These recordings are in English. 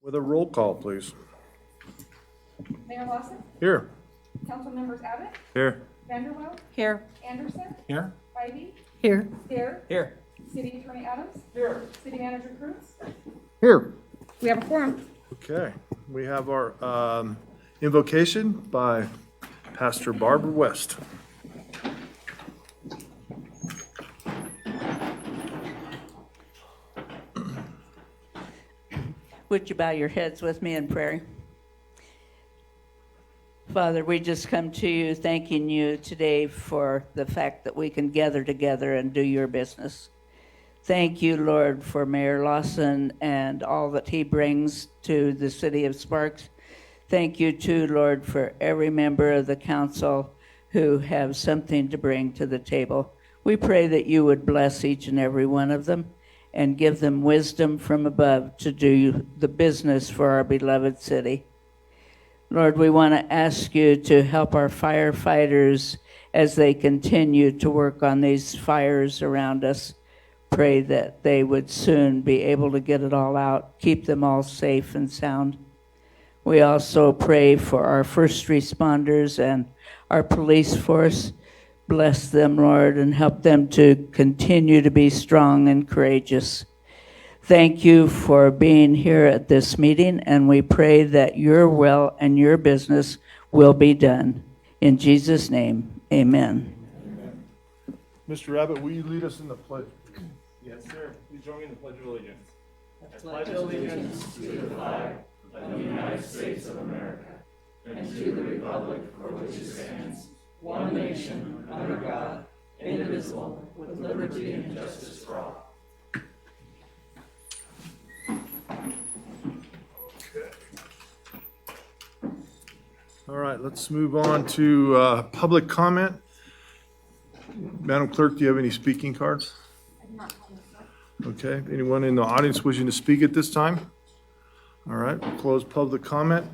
With a roll call, please. Mayor Lawson, Here. council members Abbott, Here. Vanderwell, Here. Anderson, Here. Ivy, Here. Dare, Here. City Attorney Adams. Here. City Manager Cruz. Here. We have a quorum. Okay, we have our invocation by Pastor Barbara West. Would you bow your heads with me in prayer? Father, we just come to you thanking you today for the fact that we can gather together and do your business. Thank you, Lord, for Mayor Lawson and all that he brings to the city of Sparks. Thank you, too, Lord, for every member of the council who have something to bring to the table. We pray that you would bless each and every one of them and give them wisdom from above to do the business for our beloved city. Lord, we want to ask you to help our firefighters as they continue to work on these fires around us. Pray that they would soon be able to get it all out, keep them all safe and sound. We also pray for our first responders and our police force. Bless them, Lord, and help them to continue to be strong and courageous. Thank you for being here at this meeting, and we pray that your will and your business will be done. In Jesus' name, amen. Mr. Abbott, will you lead us in the pledge? Yes, sir. Please join me in the Pledge of Allegiance. I pledge allegiance to the flag of the United States of America and to the republic for which it stands, one nation, under God, indivisible, with liberty and justice for all. All right, let's move on to public comment. Madam Clerk, do you have any speaking cards? Okay, anyone in the audience wishing to speak at this time? All right, we'll close public comment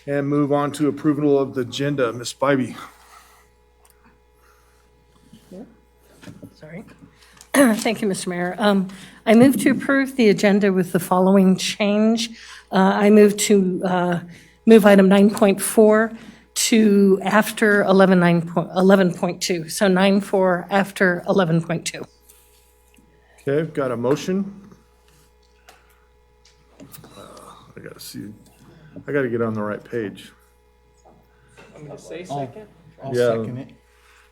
and move on to approval of the agenda. Ms. Spivey. Sorry. Thank you, Mr. Mayor. I move to approve the agenda with the following change. I move to move item 9.4 to after 11.2. So 9.4 after 11.2. Okay, I've got a motion. I gotta see, I gotta get on the right page. I'm going to say second. I'll Yeah. second it.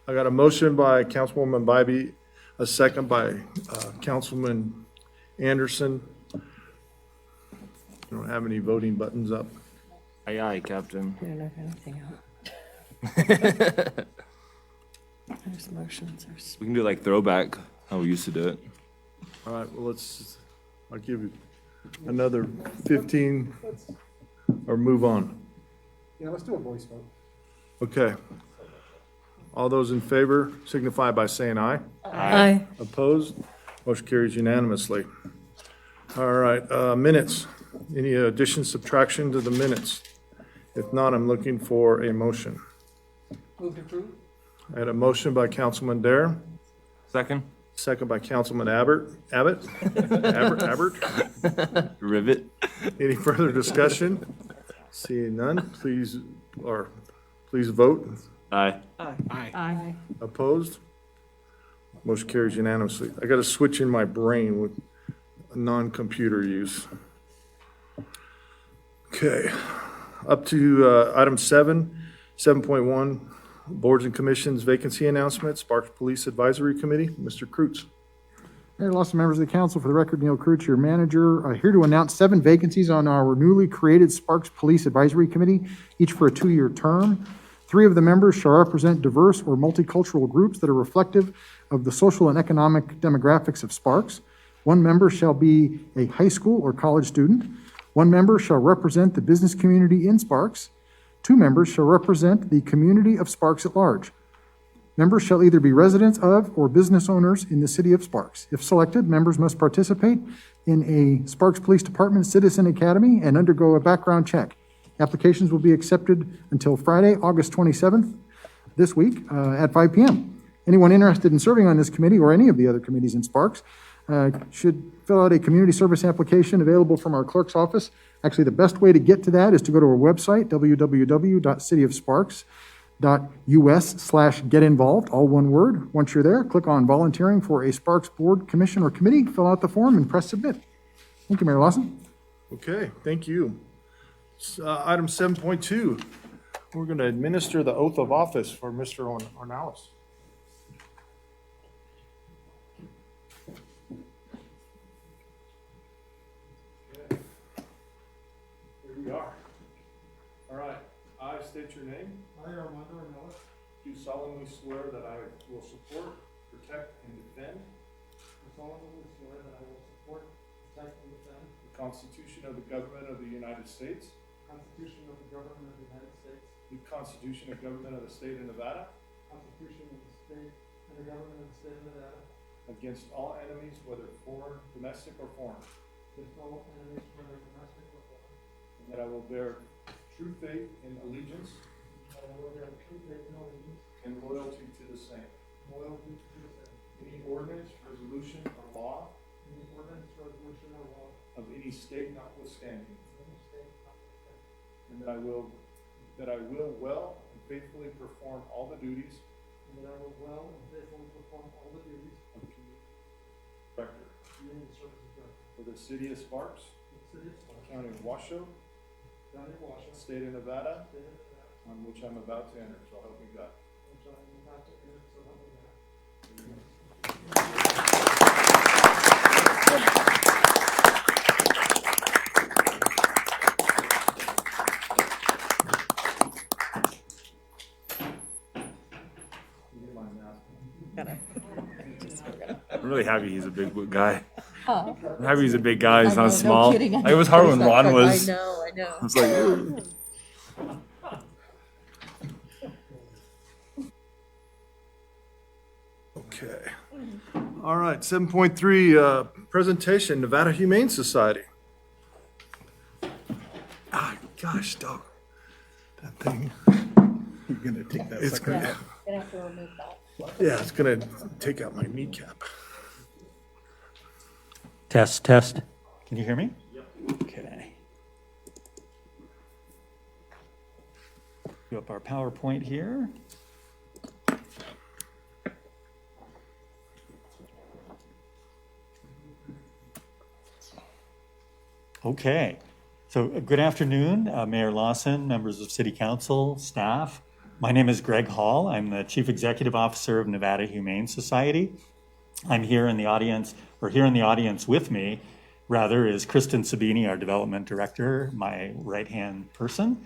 I got a motion by Councilwoman Bybee, a second by Councilman Anderson. I don't have any voting buttons up. Aye, aye, Captain. I don't have anything else. There's motions. We can do like throwback, how we used to do it. All right, well, I'll give you another 15 or move on. Yeah, let's do a voice vote. Okay. All those in favor signify by saying aye. Aye. Opposed? Motion carries unanimously. All right, minutes. Any additions, subtraction to the minutes? If not, I'm looking for a motion. Move to approve? I had a motion by Councilman Dare, Second. second by Councilman Abbott. Abbott? Rivet. Any further discussion? Seeing none, please vote. Aye. Aye. Opposed? Motion carries unanimously. I got to switch in my brain with non-computer use. Okay, up to item 7.1, boards and commissions vacancy announcement, Sparks Police Advisory Committee. Mr. Kreutz. Mayor Lawson, members of the council, for the record, Neil Kreutz, your manager, here to announce 7 vacancies on our newly created Sparks Police Advisory Committee, each for a 2-year term. 3 of the members shall represent diverse or multicultural groups that are reflective of the social and economic demographics of Sparks. 1 member shall be a high school or college student. 1 member shall represent the business community in Sparks. 2 members shall represent the community of Sparks at large. Members shall either be residents of or business owners in the city of Sparks. If selected, members must participate in a Sparks Police Department Citizen Academy and undergo a background check. Applications will be accepted until Friday, August 27th, this week, at 5 p.m. Anyone interested in serving on this committee or any of the other committees in Sparks should fill out a community service application available from our clerk's office Actually, the best way to get to that is to go to our website, www.cityofsparks.us/getinvolved, all one word. Once you're there, click on volunteering for a Sparks Board, Commission, or Committee, fill out the form, and press submit. Thank you, Mayor Lawson. Okay, thank you. Item 7.2, we're going to administer the oath of office for Mr. Ornelas. Here we are. All right, I state your name. I, Armando Ornelas, Do solemnly swear that I will support, protect, and defend solemnly swear that I will support, protect, and defend the Constitution of the Government of the United States, the Constitution of the Government of the United States, the Constitution of Government of the State of Nevada, the Constitution of the State, and the Government of the State of Nevada, against all enemies, whether foreign, domestic, or foreign, against all enemies, whether domestic or foreign, and that I will bear true faith and allegiance that I will bear true faith and allegiance and loyalty to the same. and loyalty to the same, Any ordinance, resolution, or law any ordinance, resolution, or law of any state notwithstanding, of any state, notwithstanding, and that I will well and faithfully perform all the duties and that I will well and faithfully perform all the duties of community director of community services director for the city of Sparks, for the city of Sparks, county of Washoe, county of Washington, state of Nevada, state of Nevada, on which I'm about to enter. So help me God. which I am about to enter, so help me God. I'm really happy he's a big guy. I'm happy he's a big guy. He's not small. It was hard when Ron was. I know. I was like, ooh. Okay. All right, 7.3, presentation, Nevada Humane Society. Ah, gosh, dog. That thing. You're gonna take that It's sucker gonna, out. Gonna have to remove that. yeah, it's gonna take out my kneecap. Test, test. Can you hear me? Yep. Okay. Go up our PowerPoint here. Okay. So good afternoon, Mayor Lawson, members of City Council, staff. My name is Greg Hall. I'm the Chief Executive Officer of Nevada Humane Society. I'm here in the audience, or here in the audience with me, rather, is Kristen Sabini, our Development Director, my right-hand person.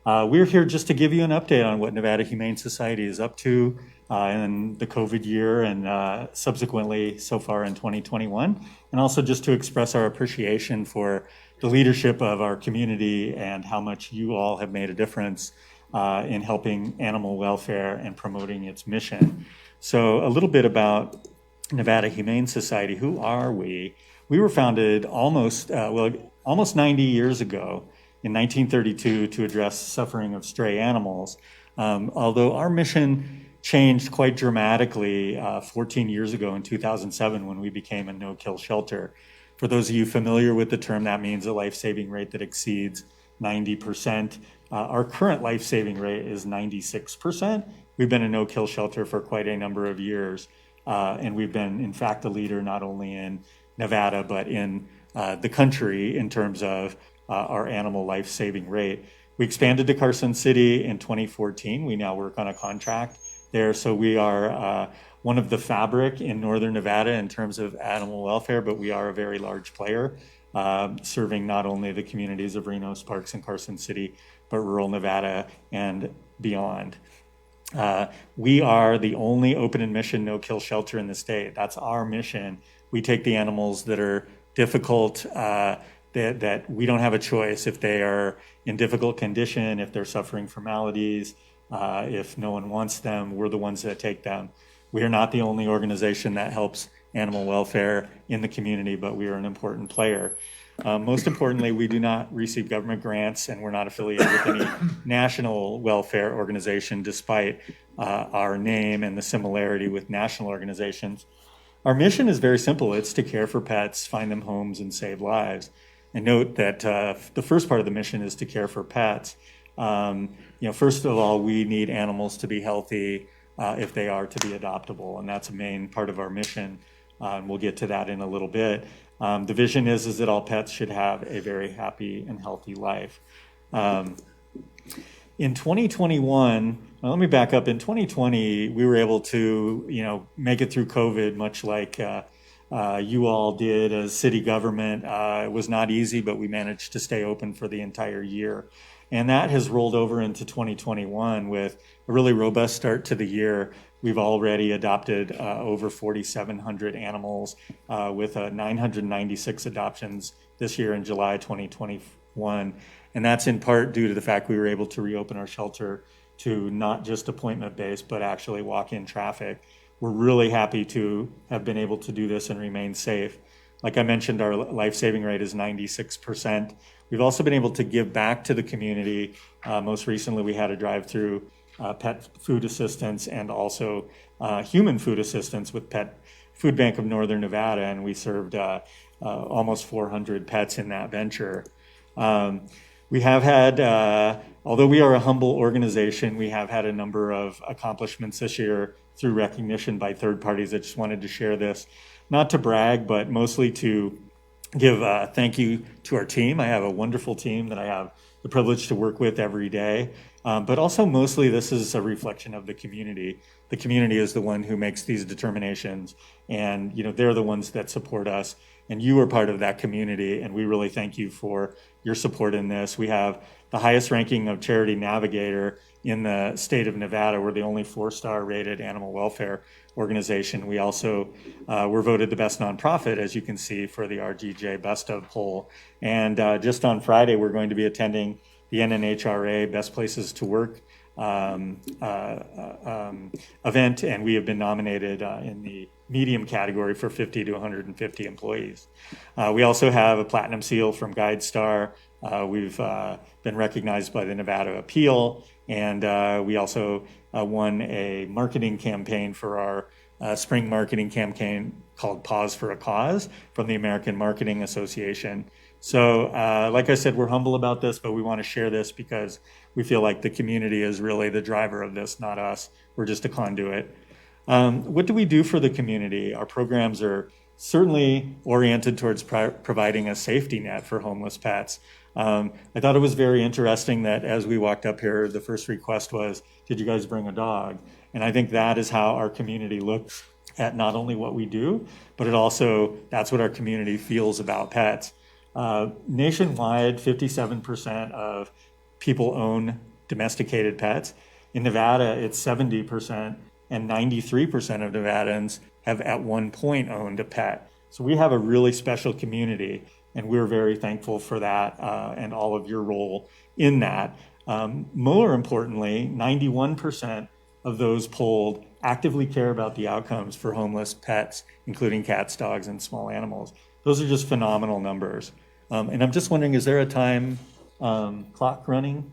We're here just to give you an update on what Nevada Humane Society is up to in the COVID year and subsequently so far in 2021, and also just to express our appreciation for the leadership of our community and how much you all have made a difference in helping animal welfare and promoting its mission. So a little bit about Nevada Humane Society. Who are we? We were founded almost 90 years ago in 1932 to address suffering of stray animals. Although our mission changed quite dramatically 14 years ago in 2007 when we became a no-kill shelter. For those of you familiar with the term, that means a life-saving rate that exceeds 90%. Our current life-saving rate is 96%. We've been a no-kill shelter for quite a number of years. And we've been, in fact, a leader not only in Nevada, but in the country in terms of our animal life-saving rate. We expanded to Carson City in 2014. We now work on a contract there. So we are one of the fabric in Northern Nevada in terms of animal welfare, but we are a very large player, serving not only the communities of Reno, Sparks, and Carson City, but rural Nevada and beyond. We are the only open admission no-kill shelter in the state. That's our mission. We take the animals that are difficult, that we don't have a choice if they are in difficult condition, if they're suffering from maladies, if no one wants them, we're the ones that take them. We are not the only organization that helps animal welfare in the community, but we are an important player. Most importantly, we do not receive government grants, and we're not affiliated with any national welfare organization, despite our name and the similarity with national organizations. Our mission is very simple. It's to care for pets, find them homes, and save lives. and note that the first part of the mission is to care for pets. First of all, we need animals to be healthy if they are to be adoptable, and that's a main part of our mission. And we'll get to that in a little bit. The vision is that all pets should have a very happy and healthy life. In 2021, well, let me back up. In 2020, we were able to, make it through COVID, much like you all did as city government. It was not easy, but we managed to stay open for the entire year. And that has rolled over into 2021 with a really robust start to the year. We've already adopted over 4,700 animals with 996 adoptions this year in July 2021. And that's in part due to the fact we were able to reopen our shelter to not just appointment-based, but actually walk-in traffic. We're really happy to have been able to do this and remain safe. Like I mentioned, our life-saving rate is 96%. We've also been able to give back to the community. Most recently, we had a drive-through pet food assistance and also human food assistance with Pet Food Bank of Northern Nevada, and we served almost 400 pets in that venture. We have had, although we are a humble organization, we have had a number of accomplishments this year through recognition by third parties. I just wanted to share this, not to brag, but mostly to give thank you to our team. I have a wonderful team that I have the privilege to work with every day. But also mostly this is a reflection of the community. The community is the one who makes these determinations, and they're the ones that support us, and you are part of that community, and we really thank you for your support in this. We have the highest ranking of Charity Navigator in the state of Nevada. We're the only 4-star rated animal welfare organization. We also were voted the best nonprofit, as you can see, for the RGJ Best of poll. And just on Friday, we're going to be attending the NNHRA Best Places to Work event, and we have been nominated in the medium category for 50 to 150 employees. We also have a platinum seal from GuideStar. We've been recognized by the Nevada Appeal, and we also won a marketing campaign for our spring marketing campaign called Pause for a Cause from the American Marketing Association. So, like I said, we're humble about this, but we want to share this because we feel like the community is really the driver of this, not us. We're just a conduit. What do we do for the community? Our programs are certainly oriented towards providing a safety net for homeless pets. I thought it was very interesting that as we walked up here, the first request was, did you guys bring a dog? And I think that is how our community looks at not only what we do, but that's what our community feels about pets. Nationwide, 57% of people own domesticated pets. In Nevada, it's 70%, and 93% of Nevadans have at one point owned a pet. So we have a really special community, and we're very thankful for that and all of your role in that. More importantly, 91% of those polled actively care about the outcomes for homeless pets, including cats, dogs, and small animals. Those are just phenomenal numbers. And I'm just wondering, is there a time clock running?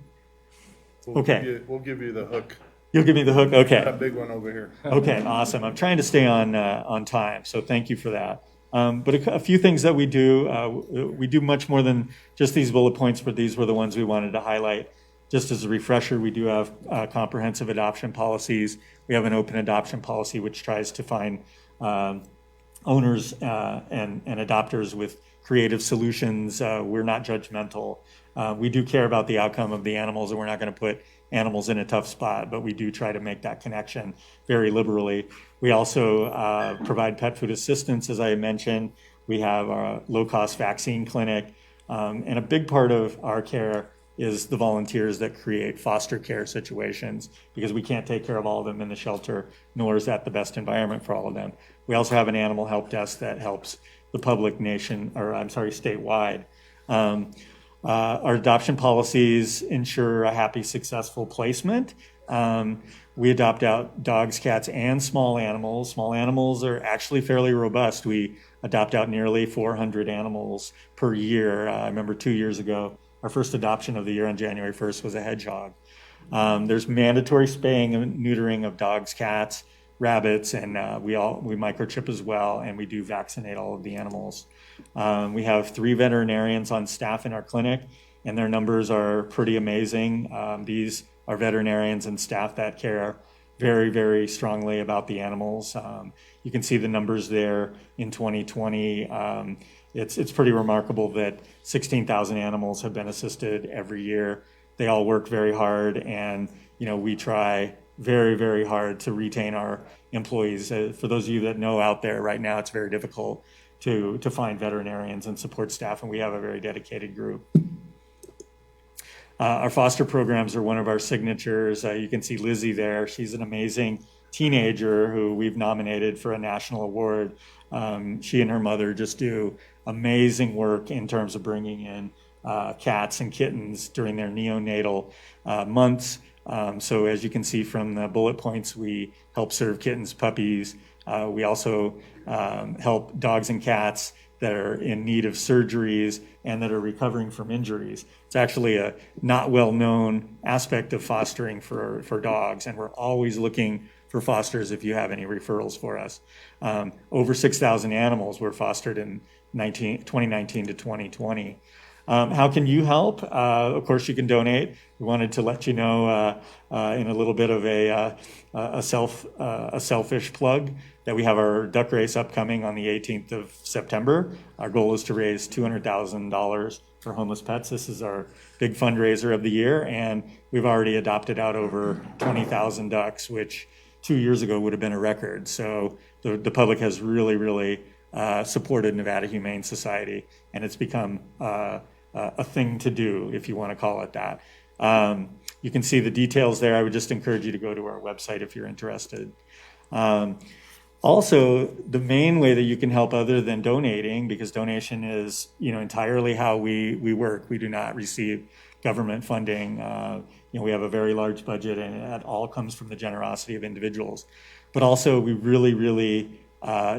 Okay. We'll give you the hook. You'll give me the hook? Okay. That big one over here. Okay, awesome. I'm trying to stay on time, so thank you for that. But a few things that we do much more than just these bullet points, but these were the ones we wanted to highlight. Just as a refresher, we do have comprehensive adoption policies. We have an open adoption policy, which tries to find owners and adopters with creative solutions. We're not judgmental. We do care about the outcome of the animals, and we're not going to put animals in a tough spot, but we do try to make that connection very liberally. We also provide pet food assistance, as I mentioned. We have our low-cost vaccine clinic, and a big part of our care is the volunteers that create foster care situations, because we can't take care of all of them in the shelter, nor is that the best environment for all of them. We also have an animal help desk that helps the public statewide. Our adoption policies ensure a happy, successful placement. We adopt out dogs, cats, and small animals. Small animals are actually fairly robust. We adopt out nearly 400 animals per year. I remember 2 years ago, our first adoption of the year on January 1st was a hedgehog. There's mandatory spaying and neutering of dogs, cats. rabbits, and we microchip as well, and we do vaccinate all of the animals. We have 3 veterinarians on staff in our clinic, and their numbers are pretty amazing. These are veterinarians and staff that care very, very strongly about the animals. You can see the numbers there in 2020. It's pretty remarkable that 16,000 animals have been assisted every year. They all work very hard, and we try very, very hard to retain our employees. For those of you that know out there right now, it's very difficult to find veterinarians and support staff, and we have a very dedicated group. Our foster programs are one of our signatures. You can see Lizzie there. She's an amazing teenager who we've nominated for a national award. She and her mother just do amazing work in terms of bringing in cats and kittens during their neonatal months. So as you can see from the bullet points, we help serve kittens, puppies. We also help dogs and cats that are in need of surgeries and that are recovering from injuries. It's actually a not well-known aspect of fostering for dogs, and we're always looking for fosters if you have any referrals for us. Over 6,000 animals were fostered in 2019 to 2020. How can you help? Of course, you can donate. We wanted to let you know in a little bit of a selfish plug that we have our duck race upcoming on the 18th of September. Our goal is to raise $200,000 for homeless pets. This is our big fundraiser of the year, and we've already adopted out over 20,000 ducks, which 2 years ago would have been a record. So the public has really, really supported Nevada Humane Society, and it's become a thing to do, if you want to call it that. You can see the details there. I would just encourage you to go to our website if you're interested. Also, the main way that you can help other than donating, because donation is entirely how we work. We do not receive government funding. We have a very large budget, and it all comes from the generosity of individuals. But also, we really, really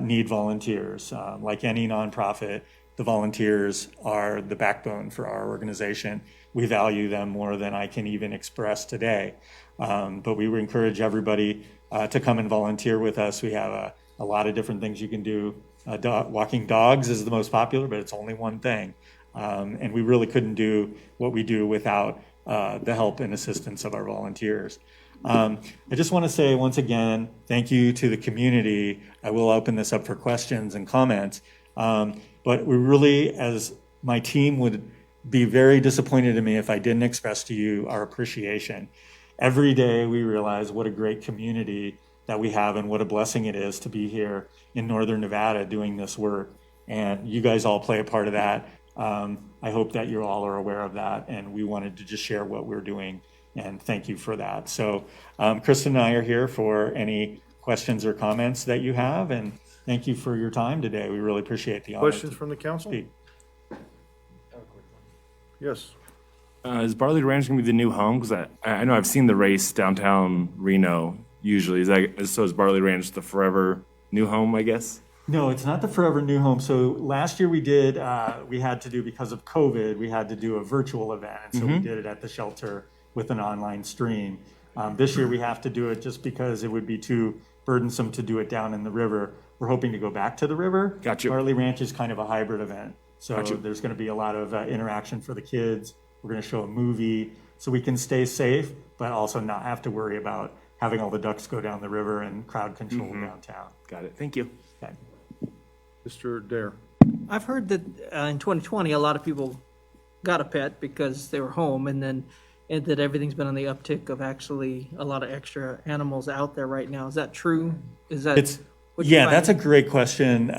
need volunteers. Like any nonprofit, the volunteers are the backbone for our organization. We value them more than I can even express today. But we would encourage everybody to come and volunteer with us. We have a lot of different things you can do. Walking dogs is the most popular, but it's only one thing. And we really couldn't do what we do without the help and assistance of our volunteers. I just want to say once again, thank you to the community. I will open this up for questions and comments. But we really, as my team, would be very disappointed in me if I didn't express to you our appreciation. Every day we realize what a great community that we have and what a blessing it is to be here in Northern Nevada doing this work. And you guys all play a part of that. I hope that you all are aware of that, and we wanted to just share what we're doing, and thank you for that. So Kristen and I are here for any questions or comments that you have, and thank you for your time today. We really appreciate the honor. Questions from the council? Speak. Yes. Is Barley Ranch going to be the new home? Because I know I've seen the race downtown Reno usually. So is Barley Ranch the forever new home, I guess? No, it's not the forever new home. So last year we had to do, because of COVID, we had to do a virtual event. And so we did it at the shelter with an online stream. This year we have to do it just because it would be too burdensome to do it down in the river. We're hoping to go back to the river. Gotcha. Barley Ranch is kind of a hybrid event. So Gotcha. There's going to be a lot of interaction for the kids. We're going to show a movie so we can stay safe, but also not have to worry about having all the ducks go down the river and crowd control downtown. Got it. Thank you. Okay. Mr. Dare. I've heard that in 2020, a lot of people got a pet because they were home, and that everything's been on the uptick of actually a lot of extra animals out there right now. Is that true? Is that what you find? That's a great question.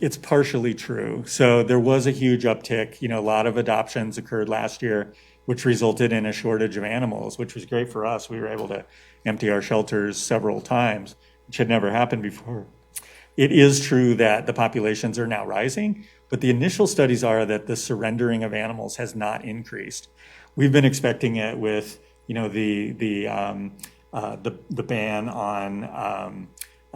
It's partially true. So there was a huge uptick. A lot of adoptions occurred last year, which resulted in a shortage of animals, which was great for us. We were able to empty our shelters several times, which had never happened before. It is true that the populations are now rising, but the initial studies are that the surrendering of animals has not increased. We've been expecting it with, the ban on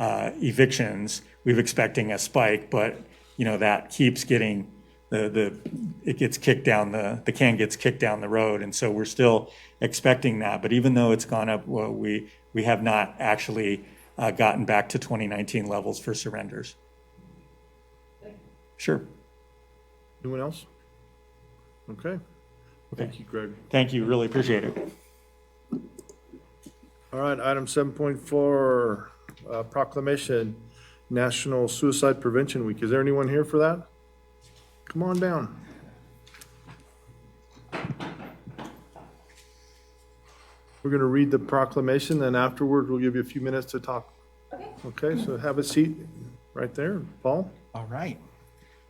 evictions. We're expecting a spike, but that keeps getting it gets kicked down the can gets kicked down the road, and so we're still expecting that. But even though it's gone up, we we have not actually gotten back to 2019 levels for surrenders. Sure. Anyone else? Okay. Thank you, Greg. Thank you. Really appreciate it. All right, item 7.4, proclamation, National Suicide Prevention Week. Is there anyone here for that? Come on down. We're going to read the proclamation, then afterward, we'll give you a few minutes to talk. Okay, so have a seat right there. Paul? All right.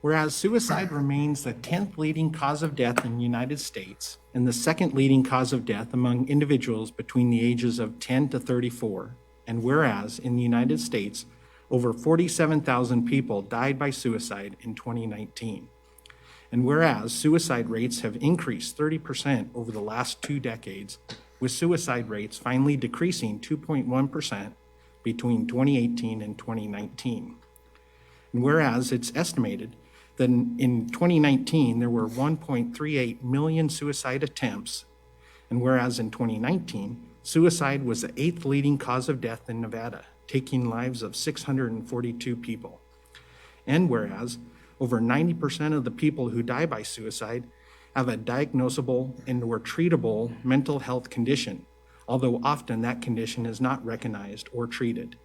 Whereas suicide remains the 10th leading cause of death in the United States and the second leading cause of death among individuals between the ages of 10 to 34, and whereas in the United States, over 47,000 people died by suicide in 2019, and whereas suicide rates have increased 30% over the last 2 decades, with suicide rates finally decreasing 2.1% between 2018 and 2019. And whereas it's estimated that in 2019 there were 1.38 million suicide attempts, and whereas in 2019, suicide was the 8th leading cause of death in Nevada, taking lives of 642 people. And whereas over 90% of the people who die by suicide have a diagnosable and or treatable mental health condition, although often that condition is not recognized or treated.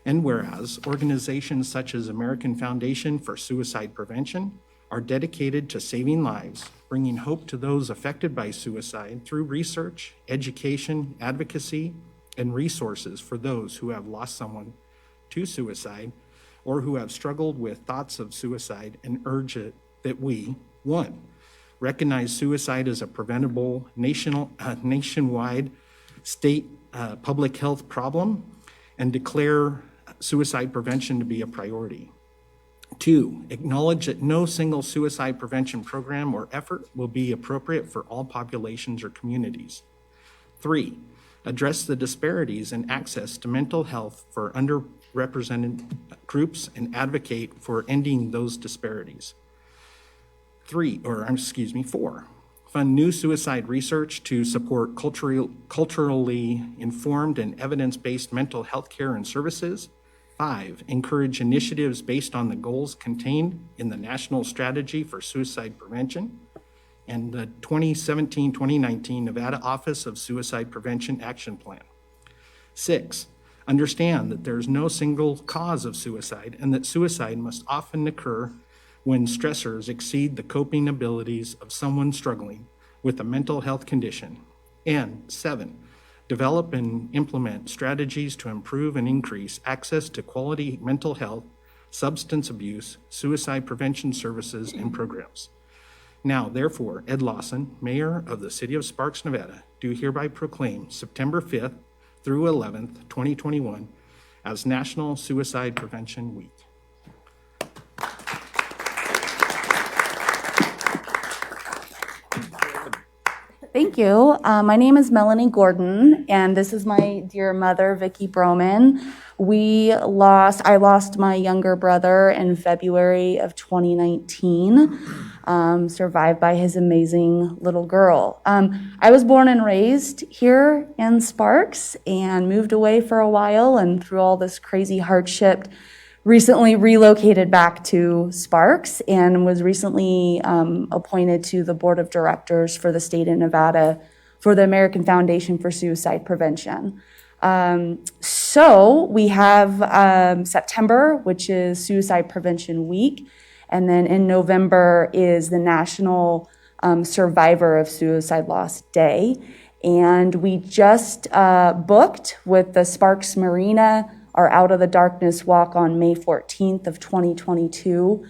And whereas organizations such as American Foundation for Suicide Prevention are dedicated to saving lives, bringing hope to those affected by suicide through research, education, advocacy, and resources for those who have lost someone to suicide or who have struggled with thoughts of suicide, and urge it that we, 1, recognize suicide as a preventable nationwide state public health problem and declare suicide prevention to be a priority. 2, acknowledge that no single suicide prevention program or effort will be appropriate for all populations or communities. 3, address the disparities in access to mental health for underrepresented groups and advocate for ending those disparities. 4, fund new suicide research to support culturally informed and evidence-based mental health care and services. 5, encourage initiatives based on the goals contained in the National Strategy for Suicide Prevention and the 2017-2019 Nevada Office of Suicide Prevention Action Plan. 6, understand that there is no single cause of suicide and that suicide must often occur when stressors exceed the coping abilities of someone struggling with a mental health condition. And 7, develop and implement strategies to improve and increase access to quality mental health, substance abuse, suicide prevention services, and programs. Now, therefore, Ed Lawson, Mayor of the City of Sparks, Nevada, do hereby proclaim September 5th through 11th, 2021 as National Suicide Prevention Week. Thank you. My name is Melanie Gordon, and this is my dear mother, Vicki Broman. I lost my younger brother in February of 2019, survived by his amazing little girl. I was born and raised here in Sparks and moved away for a while, and through all this crazy hardship, recently relocated back to Sparks and was recently appointed to the board of directors for the state of Nevada for the American Foundation for Suicide Prevention. So we have September, which is Suicide Prevention Week, and then in November is the National Survivor of Suicide Loss Day. And we just booked with the Sparks Marina our Out of the Darkness walk on May 14th of 2022.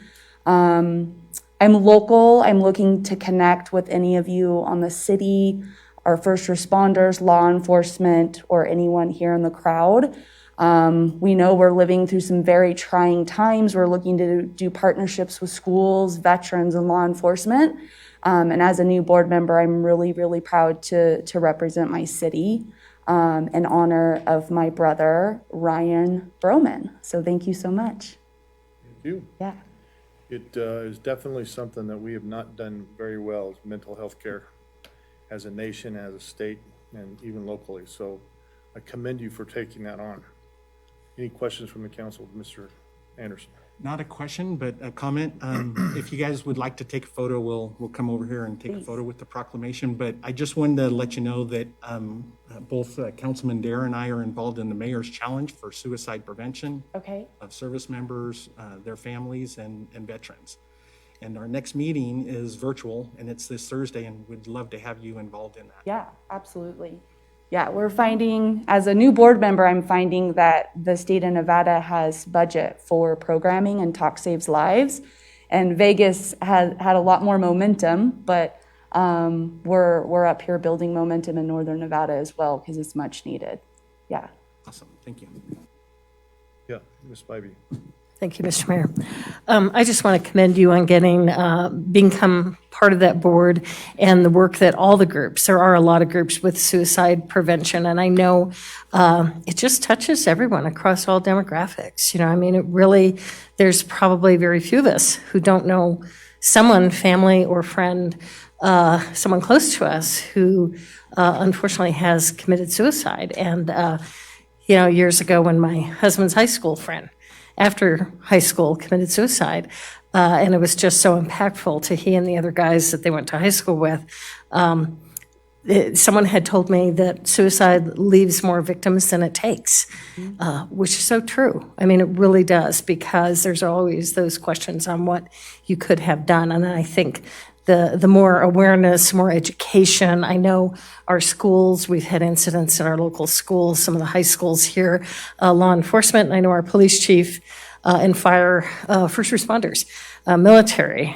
I'm local. I'm looking to connect with any of you on the city, our first responders, law enforcement, or anyone here in the crowd. We know we're living through some very trying times. We're looking to do partnerships with schools, veterans, and law enforcement. And as a new board member, I'm really, really proud to represent my city in honor of my brother, Ryan Broman. So thank you so much. Thank you. Yeah. It is definitely something that we have not done very well, is mental health care as a nation, as a state, and even locally. So I commend you for taking that on. Any questions from the council, Mr. Anderson? Not a question, but a comment. If you guys would like to take a photo, we'll come over here and take a photo with the proclamation. But I just wanted to let you know that both Councilman Dare and I are involved in the Mayor's Challenge for suicide prevention Okay. of service members, their families, and veterans. And our next meeting is virtual, and it's this Thursday, and we'd love to have you involved in that. Yeah, absolutely. Yeah, we're finding, as a new board member, I'm finding that the state of Nevada has budget for programming and Talk Saves Lives. And Vegas has had a lot more momentum, but we're up here building momentum in Northern Nevada as well because it's much needed. Yeah. Awesome, thank you. Yeah, Ms. Spivey. Thank you, Mr. Mayor. I just want to commend you on getting, become part of that board and the work that all the groups, there are a lot of groups with suicide prevention, and I know it just touches everyone across all demographics. You know, I mean, it really, there's probably very few of us who don't know someone, family or friend, someone close to us who unfortunately has committed suicide. And, you know, years ago when my husband's high school friend, after high school, committed suicide. And it was just so impactful to he and the other guys that they went to high school with. Someone had told me that suicide leaves more victims than it takes, which is so true. I mean, it really does, because there's always those questions on what you could have done. And I think the more awareness, more education. I know our schools, we've had incidents in our local schools, some of the high schools here, law enforcement. I know our police chief and fire, first responders, military,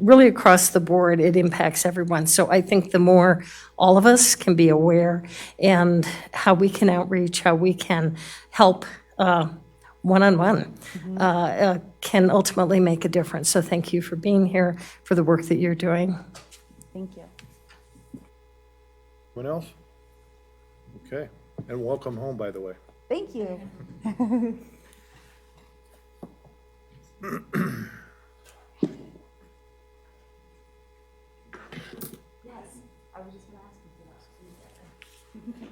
really across the board, it impacts everyone. So I think the more all of us can be aware and how we can outreach, how we can help one-on-one can ultimately make a difference. So thank you for being here, for the work that you're doing. Thank you. Anyone else? Okay, and welcome home, by the way. Thank you. Yes, I was just going to ask you for that.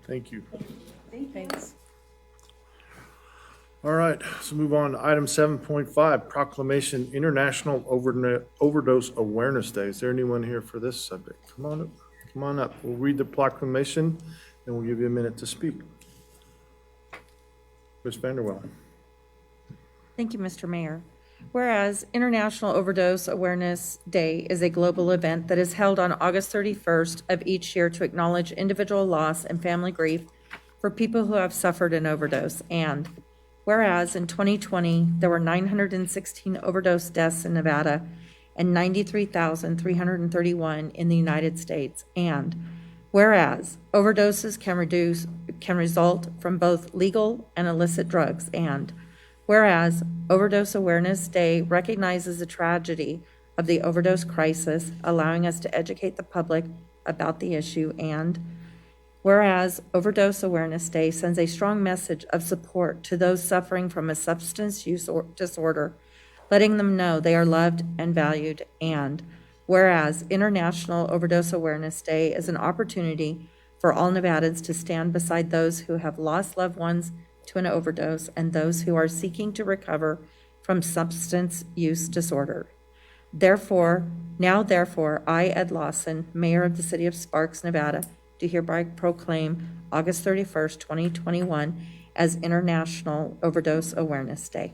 Thank you. Thanks. All right, so move on to item 7.5, Proclamation International Overdose Awareness Day. Is there anyone here for this subject? Come on up. Come on up. We'll read the proclamation, and we'll give you a minute to speak. Ms. Vanderwell. Thank you, Mr. Mayor. Whereas International Overdose Awareness Day is a global event that is held on August 31st of each year to acknowledge individual loss and family grief for people who have suffered an overdose. And whereas in 2020, there were 916 overdose deaths in Nevada and 93,331 in the United States. And whereas overdoses can result from both legal and illicit drugs. And whereas Overdose Awareness Day recognizes the tragedy of the overdose crisis, allowing us to educate the public about the issue. And whereas Overdose Awareness Day sends a strong message of support to those suffering from a substance use disorder, letting them know they are loved and valued. And whereas International Overdose Awareness Day is an opportunity for all Nevadans to stand beside those who have lost loved ones to an overdose and those who are seeking to recover from substance use disorder. Therefore, I, Ed Lawson, Mayor of the City of Sparks, Nevada, do hereby proclaim August 31st, 2021 as International Overdose Awareness Day.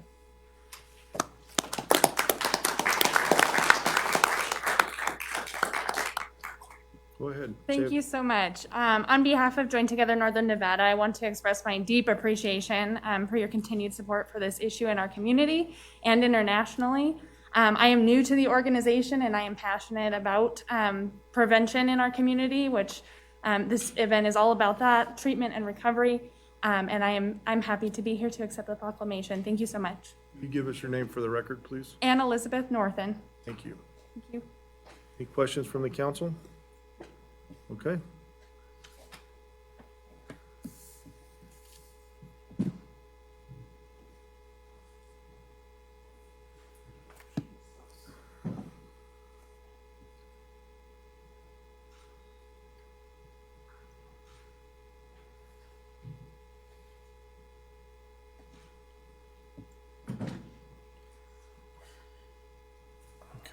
Go ahead. Thank you so much. On behalf of Join Together Northern Nevada, I want to express my deep appreciation for your continued support for this issue in our community and internationally. I am new to the organization and I am passionate about prevention in our community, which this event is all about that, treatment and recovery. And I'm happy to be here to accept the proclamation. Thank you so much. Can you give us your name for the record, please? Ann Elizabeth Northen. Thank you. Thank you. Any questions from the council? Okay.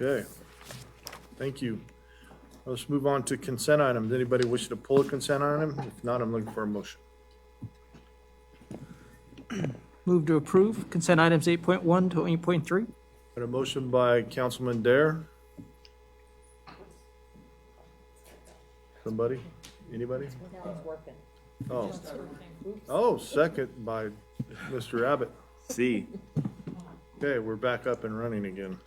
Okay, thank you. Let's move on to consent items. Anybody wish to pull a consent item? If not, I'm looking for a motion. Move to approve consent items 8.1 to 8.3. Got a motion by Councilman Dare. Somebody? Anybody? Oh. Oh, second by Mr. Abbott. C. Okay, we're back up and running again.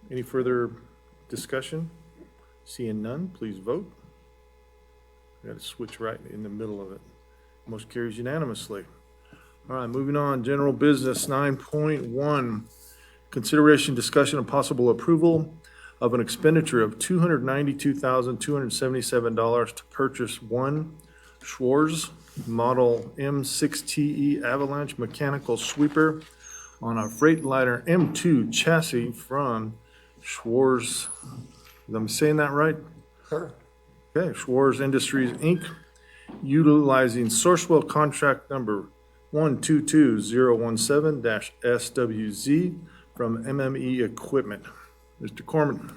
Any further discussion? Seeing none, please vote. Got to switch right in the middle of it. Motion carries unanimously. All right, moving on, general business 9.1. Consideration, discussion, and possible approval of an expenditure of $292,277 to purchase one Schwarz Model M6TE Avalanche mechanical sweeper on a Freightliner M2 chassis from Schwarz. Am I saying that right? Sure. Okay, Schwarz Industries, Inc., utilizing Sourcewell contract number 122017-SWZ from MME Equipment. Mr. Corman.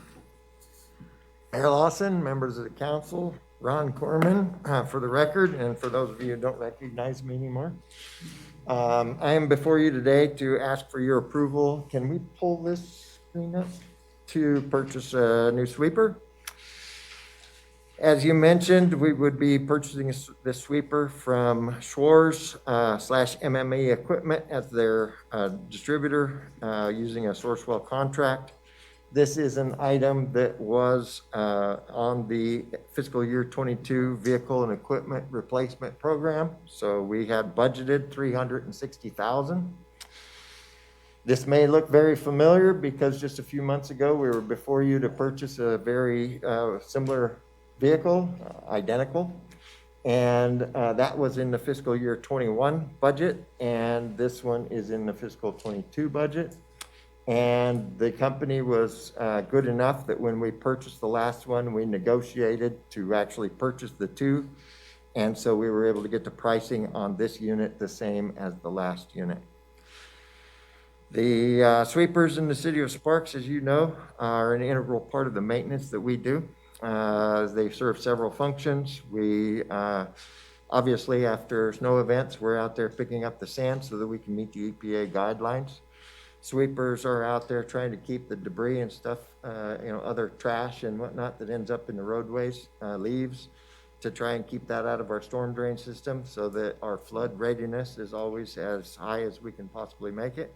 Mayor Lawson, members of the council, Ron Corman, for the record, and for those of you who don't recognize me anymore. I am before you today to ask for your approval. Can we pull this screen up? To purchase a new sweeper. As you mentioned, we would be purchasing this sweeper from Schwarz / MME Equipment as their distributor using a Sourcewell contract. This is an item that was on the fiscal year 22 vehicle and equipment replacement program. So we had budgeted $360,000. This may look very familiar because just a few months ago, we were before you to purchase a very similar vehicle, identical. And that was in the fiscal year 21 budget. And this one is in the fiscal 22 budget. And the company was good enough that when we purchased the last one, we negotiated to actually purchase the two. And so we were able to get the pricing on this unit the same as the last unit. The sweepers in the city of Sparks, as you know, are an integral part of the maintenance that we do. They serve several functions. We obviously, after snow events, we're out there picking up the sand so that we can meet the EPA guidelines. Sweepers are out there trying to keep the debris and stuff, other trash and whatnot that ends up in the roadways, leaves, to try and keep that out of our storm drain system so that our flood readiness is always as high as we can possibly make it.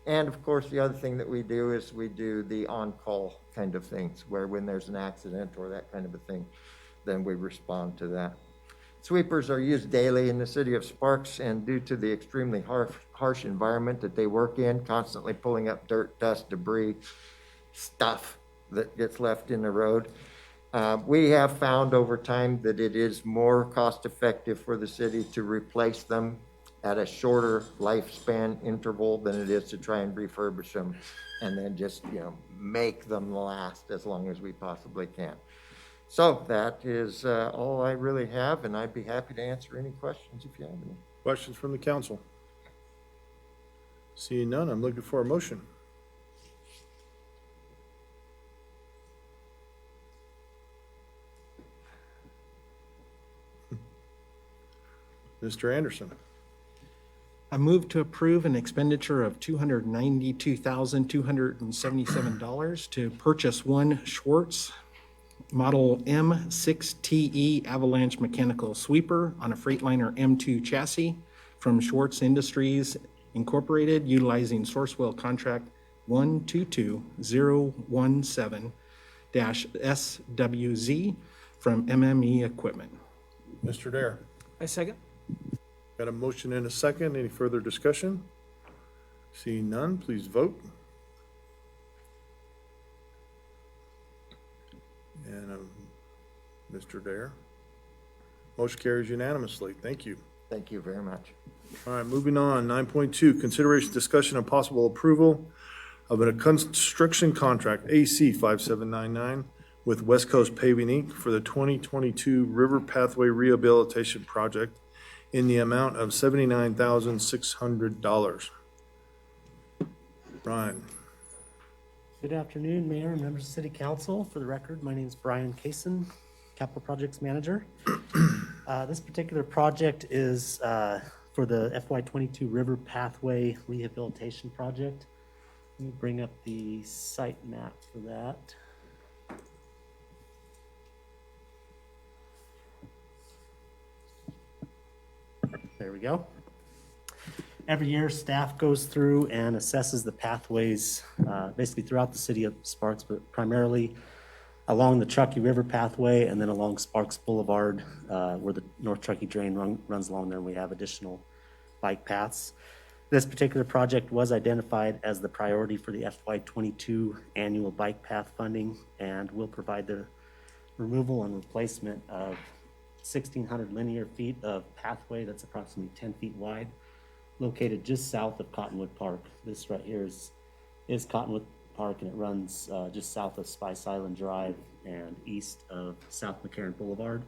And of course, the other thing that we do is we do the on-call kind of things, where when there's an accident or that kind of a thing, then we respond to that. Sweepers are used daily in the city of Sparks, and due to the extremely harsh environment that they work in, constantly pulling up dirt, dust, debris, stuff that gets left in the road, we have found over time that it is more cost-effective for the city to replace them at a shorter lifespan interval than it is to try and refurbish them and then just, make them last as long as we possibly can. So that is all I really have, and I'd be happy to answer any questions if you have any. Questions from the council? Seeing none, I'm looking for a motion. Mr. Anderson. I move to approve an expenditure of $292,277 to purchase one Schwarz Model M6TE Avalanche mechanical sweeper on a Freightliner M2 chassis from Schwarz Industries Incorporated, utilizing Sourcewell contract 122017-SWZ from MME Equipment. Mr. Dare. I second. Got a motion and a second. Any further discussion? Seeing none, please vote. And Mr. Dare. Motion carries unanimously. Thank you. Thank you very much. All right, moving on. 9.2, consideration, discussion, and possible approval of a construction contract, AC 5799, with West Coast Paving, Inc. for the 2022 River Pathway Rehabilitation Project in the amount of $79,600. Brian. Good afternoon, Mayor and members of City Council. For the record, my name is Brian Kaysen, Capital Projects Manager. This particular project is for the FY22 River Pathway Rehabilitation Project. Let me bring up the site map for that. There we go. Every year, staff goes through and assesses the pathways, basically throughout the city of Sparks, but primarily along the Truckee River pathway and then along Sparks Boulevard, where the North Truckee Drain runs along there, and we have additional bike paths. This particular project was identified as the priority for the FY22 annual bike path funding, and will provide the removal and replacement of 1,600 linear feet of pathway that's approximately 10 feet wide, located just south of Cottonwood Park. This right here is Cottonwood Park, and it runs just south of Spice Island Drive and east of South McCarran Boulevard.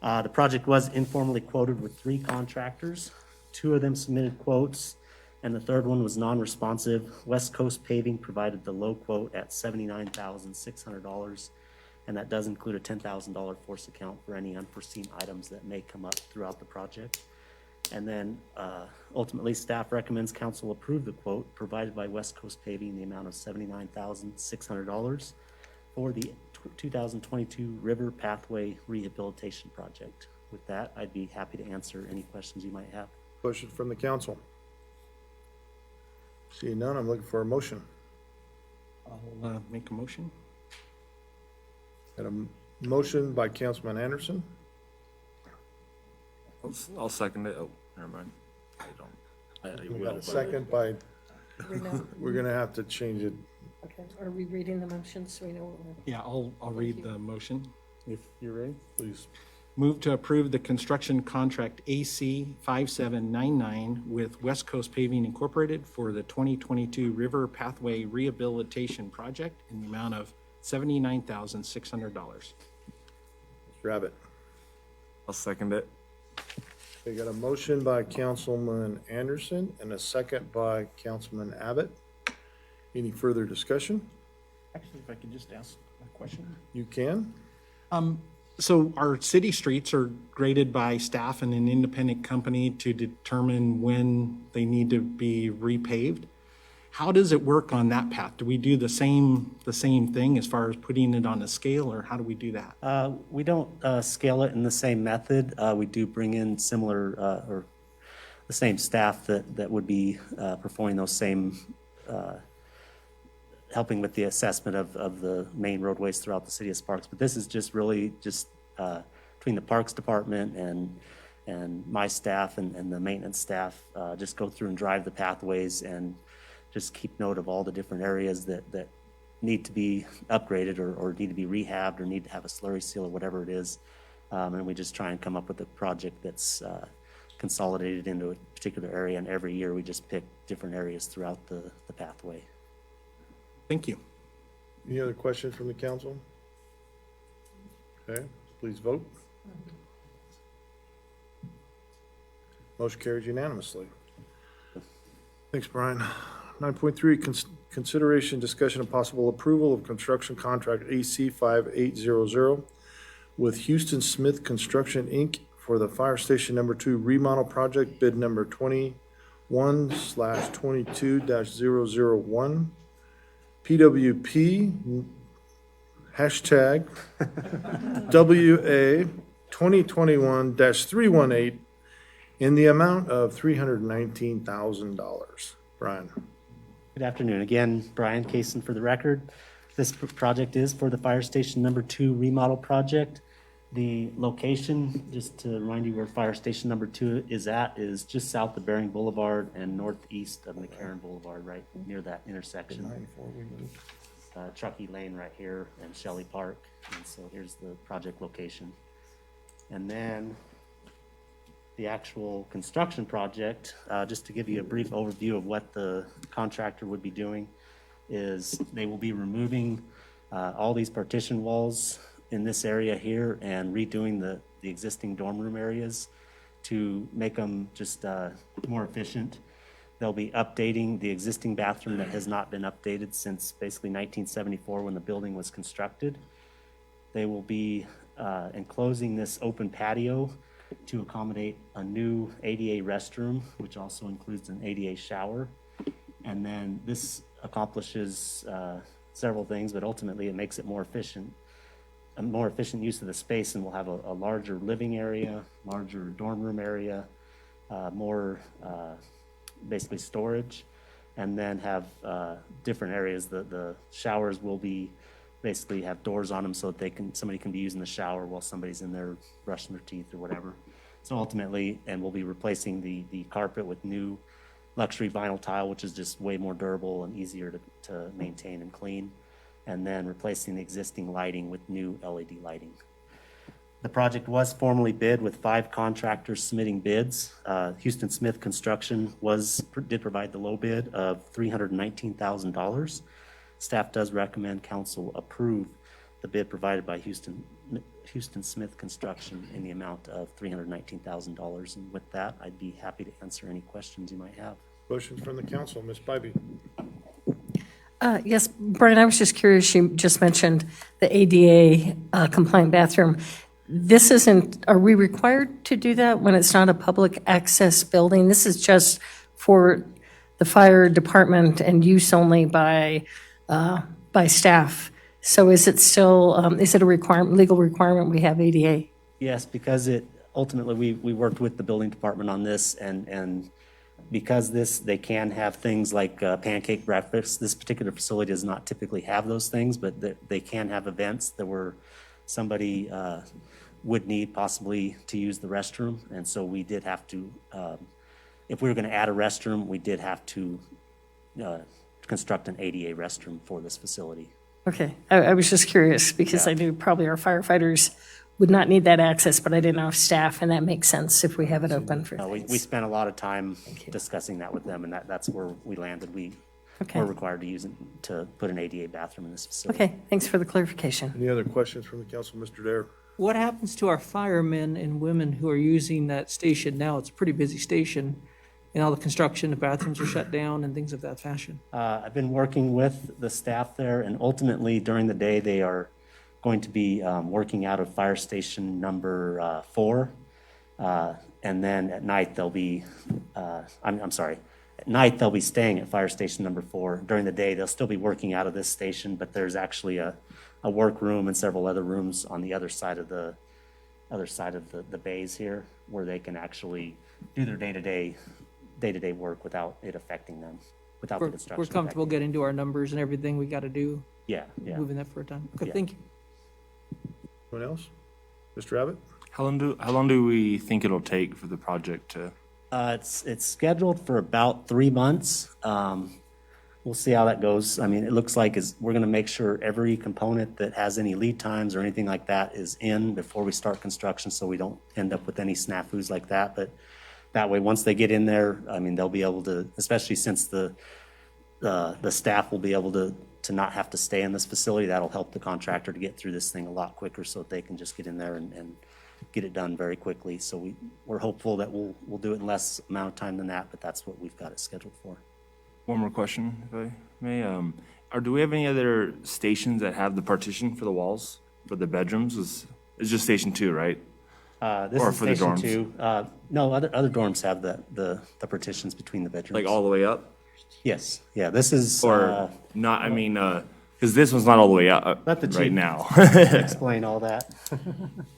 The project was informally quoted with 3 contractors. 2 of them submitted quotes, and the third one was non-responsive. West Coast Paving provided the low quote at $79,600, and that does include a $10,000 force account for any unforeseen items that may come up throughout the project. And then ultimately, staff recommends council approve the quote provided by West Coast Paving in the amount of $79,600 for the 2022 River Pathway Rehabilitation Project. With that, I'd be happy to answer any questions you might have. Question from the council? Seeing none, I'm looking for a motion. I'll make a motion. Got a motion by Councilman Anderson, I'll second it. Oh, never mind. I don't. I we will, got a but- second by, we're gonna have to change it. Okay, are we reading the motion so we know what we're... Yeah, I'll read the motion. If you're ready, please. Move to approve the construction contract AC 5799 with West Coast Paving Incorporated for the 2022 River Pathway Rehabilitation Project in the amount of $79,600. Grab it. I'll second it. We got a motion by Councilman Anderson and a second by Councilman Abbott. Any further discussion? Actually, if I could just ask a question. You can. So our city streets are graded by staff and an independent company to determine when they need to be repaved. How does it work on that path? Do we do the same thing as far as putting it on a scale, or how do we do that? We don't scale it in the same method. We do bring in similar or the same staff that would be performing those same, helping with the assessment of the main roadways throughout the city of Sparks. But this is just really just between the Parks Department and my staff and the maintenance staff, just go through and drive the pathways and just keep note of all the different areas that need to be upgraded or need to be rehabbed or need to have a slurry seal or whatever it is. And we just try and come up with a project that's consolidated into a particular area. And every year we just pick different areas throughout the pathway. Thank you. Any other questions from the council? Okay, please vote. Motion carries unanimously. Thanks, Brian. 9.3, consideration, discussion, and possible approval of construction contract AC 5800 with Houston Smith Construction, Inc. for the Fire Station Number 2 remodel project, bid number 21/22-001. PWP, hashtag WA 2021-318 in the amount of $319,000. Brian. Good afternoon. Again, Brian Kaysen for the record. This project is for the Fire Station Number 2 remodel project. The location, just to remind you where Fire Station Number 2 is at, is just south of Bering Boulevard and northeast of McCarran Boulevard, right near that intersection. Truckee Lane right here and Shelley Park. And so here's the project location. And then the actual construction project, just to give you a brief overview of what the contractor would be doing, is they will be removing all these partition walls in this area here and redoing the existing dorm room areas to make them just more efficient. They'll be updating the existing bathroom that has not been updated since basically 1974 when the building was constructed. They will be enclosing this open patio to accommodate a new ADA restroom, which also includes an ADA shower. And then this accomplishes several things, but ultimately it makes it more efficient, a more efficient use of the space, and we'll have a larger living area, larger dorm room area, more basically storage, and then have different areas. The showers will be basically have doors on them so that somebody can be using the shower while somebody's in there brushing their teeth or whatever. So ultimately, and we'll be replacing the carpet with new luxury vinyl tile, which is just way more durable and easier to maintain and clean, and then replacing the existing lighting with new LED lighting. The project was formally bid with 5 contractors submitting bids. Houston Smith Construction did provide the low bid of $319,000. Staff does recommend council approve the bid provided by Houston Smith Construction in the amount of $319,000. And with that, I'd be happy to answer any questions you might have. Questions from the council, Ms. Bybee? Yes, Brian, I was just curious, you just mentioned the ADA compliant bathroom. This isn't, are we required to do that when it's not a public access building? This is just for the fire department and use only by staff. So is it still, is it a legal requirement we have ADA? Yes, because ultimately we worked with the building department on this, and because they can have things like pancake breakfast. This particular facility does not typically have those things, but they can have events that where somebody would need possibly to use the restroom. And so we did have to, if we were going to add a restroom, we did have to construct an ADA restroom for this facility. Okay, I was just curious because I knew probably our firefighters would not need that access, but I didn't know if staff, and that makes sense if we have it open for We things. spent a lot of time discussing that with them, and that's where we landed. Okay. We're required to use it to put an ADA bathroom in this facility. Okay, thanks for the clarification. Any other questions from the council, Mr. Dare? What happens to our firemen and women who are using that station now? It's a pretty busy station, and all the construction, the bathrooms are shut down and things of that fashion. I've been working with the staff there, and ultimately during the day, they are going to be working out of fire station number 4. And then at night, they'll be, I'm sorry, at night, they'll be staying at fire station number 4. During the day, they'll still be working out of this station, but there's actually a workroom and several other rooms on the other side of the bays here, where they can actually do their day-to-day work without it affecting them, without the construction. We're comfortable affecting getting to our numbers and everything we got to do, them. Yeah. moving that for a time. Okay, Yeah. thank you. Anyone else? Mr. Abbott? How long do we think it'll take for the project to? It's scheduled for about 3 months. We'll see how that goes. I mean, it looks like we're going to make sure every component that has any lead times or anything like that is in before we start construction, so we don't end up with any snafus like that. But that way, once they get in there, I mean, they'll be able to, especially since the staff will be able to not have to stay in this facility. That'll help the contractor to get through this thing a lot quicker, so that they can just get in there and get it done very quickly. So we're hopeful that we'll do it in less amount of time than that, but that's what we've got it scheduled for. One more question, if I may. Do we have any other stations that have the partition for the walls for the bedrooms? It's just station 2, right? This Or is for the station dorms? 2. No, other dorms have the partitions between the bedrooms. Like all the way up? Yes, yeah, this is. Or not, I mean, because this one's not all the way up Let the right chief now. explain all that.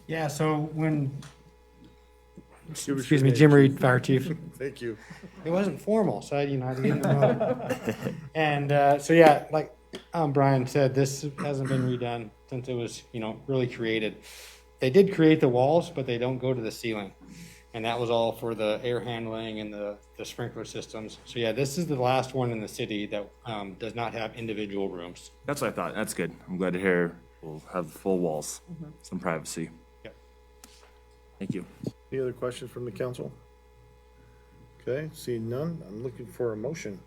Yeah, so when, Excuse excuse me, Jim Reed, Fire Chief. Thank you. It wasn't formal, so I had to get in the mode. And so, yeah, like Brian said, this hasn't been redone since it was, really created. They did create the walls, but they don't go to the ceiling. And that was all for the air handling and the sprinkler systems. So, yeah, this is the last one in the city that does not have individual rooms. That's what I thought. That's good. I'm glad to hear we'll have full walls, some privacy. Yep. Thank you. Any other questions from the council? Okay, seeing none, I'm looking for a motion.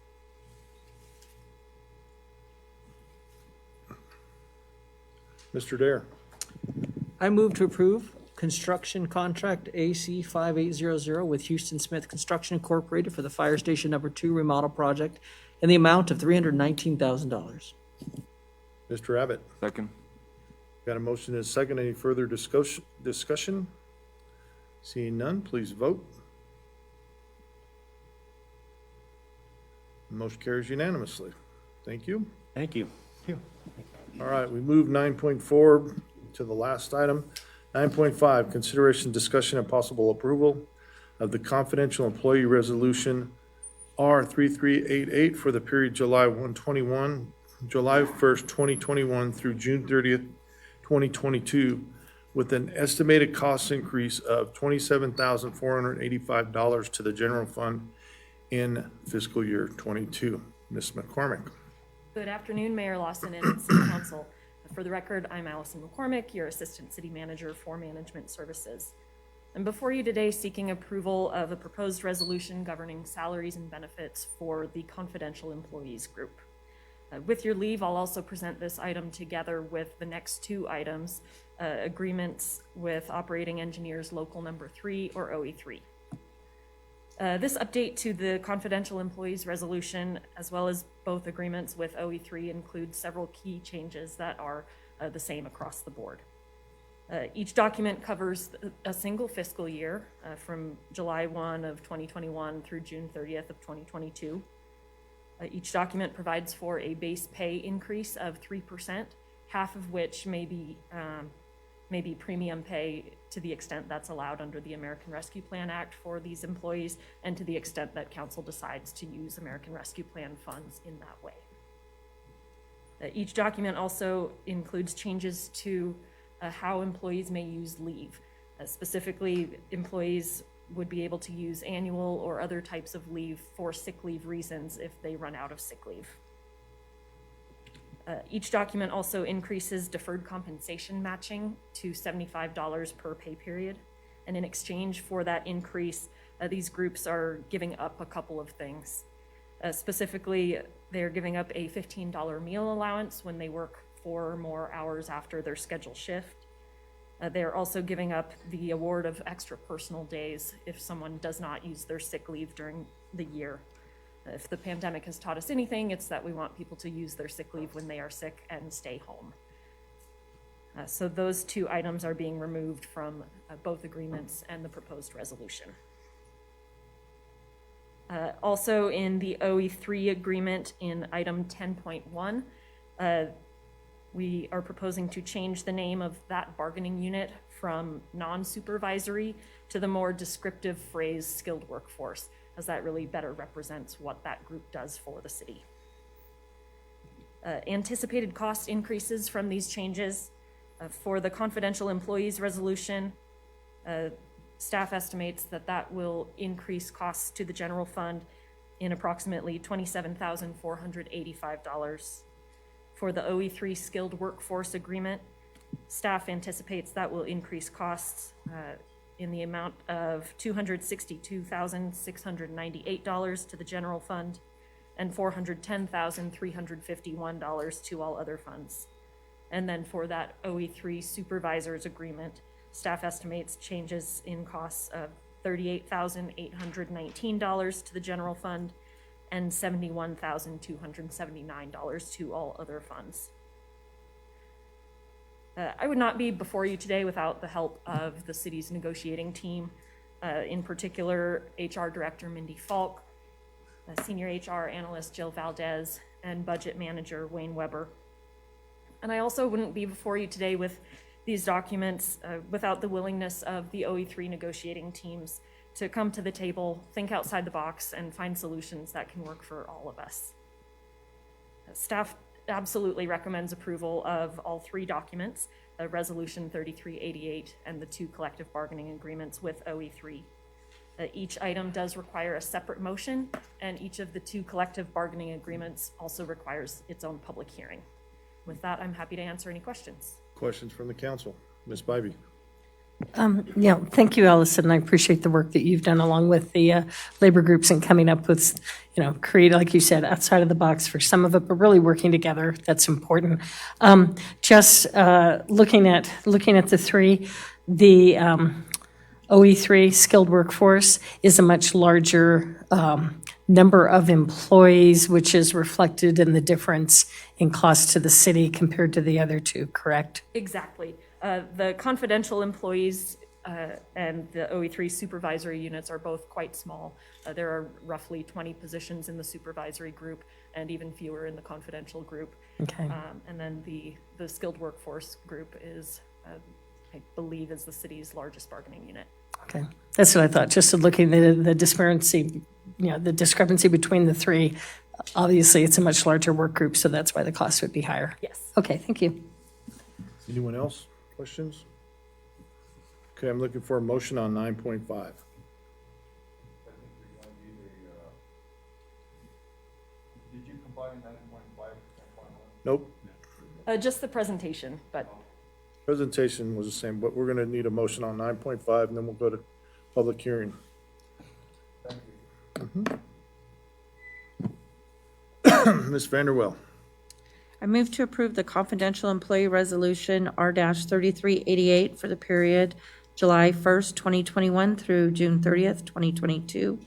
Mr. Dare? I move to approve construction contract AC 5800 with Houston Smith Construction Incorporated for the Fire Station Number 2 remodel project in the amount of $319,000. Mr. Abbott. Second. Got a motion and a second. Any further discussion? Seeing none, please vote. Motion carries unanimously. Thank you. Thank you. All right, we move 9.4 to the last item. 9.5, consideration, discussion, and possible approval of the confidential employee resolution R3388 for the period July 1st, 2021 through June 30th, 2022, with an estimated cost increase of $27,485 to the general fund in fiscal year '22. Ms. McCormick. Good afternoon, Mayor Lawson and City Council. For the record, I'm Allison McCormick, your Assistant City Manager for Management Services. I'm before you today seeking approval of a proposed resolution governing salaries and benefits for the confidential employees group. With your leave, I'll also present this item together with the next two items, agreements with Operating Engineers Local Number 3 or OE3. This update to the confidential employees resolution, as well as both agreements with OE3, includes several key changes that are the same across the board. Each document covers a single fiscal year from July 1 of 2021 through June 30th of 2022. Each document provides for a base pay increase of 3%, half of which may be premium pay to the extent that's allowed under the American Rescue Plan Act for these employees, and to the extent that council decides to use American Rescue Plan funds in that way. Each document also includes changes to how employees may use leave. Specifically, employees would be able to use annual or other types of leave for sick leave reasons if they run out of sick leave. Each document also increases deferred compensation matching to $75 per pay period. And in exchange for that increase, these groups are giving up a couple of things. Specifically, they're giving up a $15 meal allowance when they work 4 or more hours after their scheduled shift. They're also giving up the award of extra personal days if someone does not use their sick leave during the year. If the pandemic has taught us anything, it's that we want people to use their sick leave when they are sick and stay home. So those two items are being removed from both agreements and the proposed resolution. Also in the OE3 agreement in item 10.1, we are proposing to change the name of that bargaining unit from non-supervisory to the more descriptive phrase skilled workforce, as that really better represents what that group does for the city. Anticipated cost increases from these changes for the confidential employees resolution, staff estimates that that will increase costs to the general fund in approximately $27,485. For the OE3 skilled workforce agreement, staff anticipates that will increase costs in the amount of $262,698 to the general fund and $410,351 to all other funds. And then for that OE3 supervisors agreement, staff estimates changes in costs of $38,819 to the general fund and $71,279 to all other funds. I would not be before you today without the help of the city's negotiating team, in particular HR Director Mindy Falk, Senior HR Analyst Jill Valdez, and Budget Manager Wayne Weber. And I also wouldn't be before you today with these documents without the willingness of the OE3 negotiating teams to come to the table, think outside the box, and find solutions that can work for all of us. Staff absolutely recommends approval of all 3 documents, Resolution 3388 and the 2 collective bargaining agreements with OE3. Each item does require a separate motion, and each of the 2 collective bargaining agreements also requires its own public hearing. With that, I'm happy to answer any questions. Questions from the council? Ms. Bybee. Yeah, thank you, Allison. I appreciate the work that you've done along with the labor groups and coming up with, create, like you said, outside of the box for some of it, but really working together. That's important. Just looking at the 3, the OE3 skilled workforce is a much larger number of employees, which is reflected in the difference in cost to the city compared to the other two, correct? Exactly. The confidential employees and the OE3 supervisory units are both quite small. There are roughly 20 positions in the supervisory group and even fewer in the confidential group. Okay. And then the skilled workforce group is, I believe, is the city's largest bargaining unit. Okay, that's what I thought, just looking at the disparity, the discrepancy between the three. Obviously, it's a much larger work group, so that's why the cost would be higher. Yes. Okay, thank you. Anyone else? Questions? Okay, I'm looking for a motion on 9.5. Nope. Just the presentation, but Presentation was the same, but we're gonna need a motion on 9.5, and then we'll go to public hearing. Ms. Vanderwell. I move to approve the confidential employee resolution R-3388 for the period July 1st, 2021 through June 30th, 2022,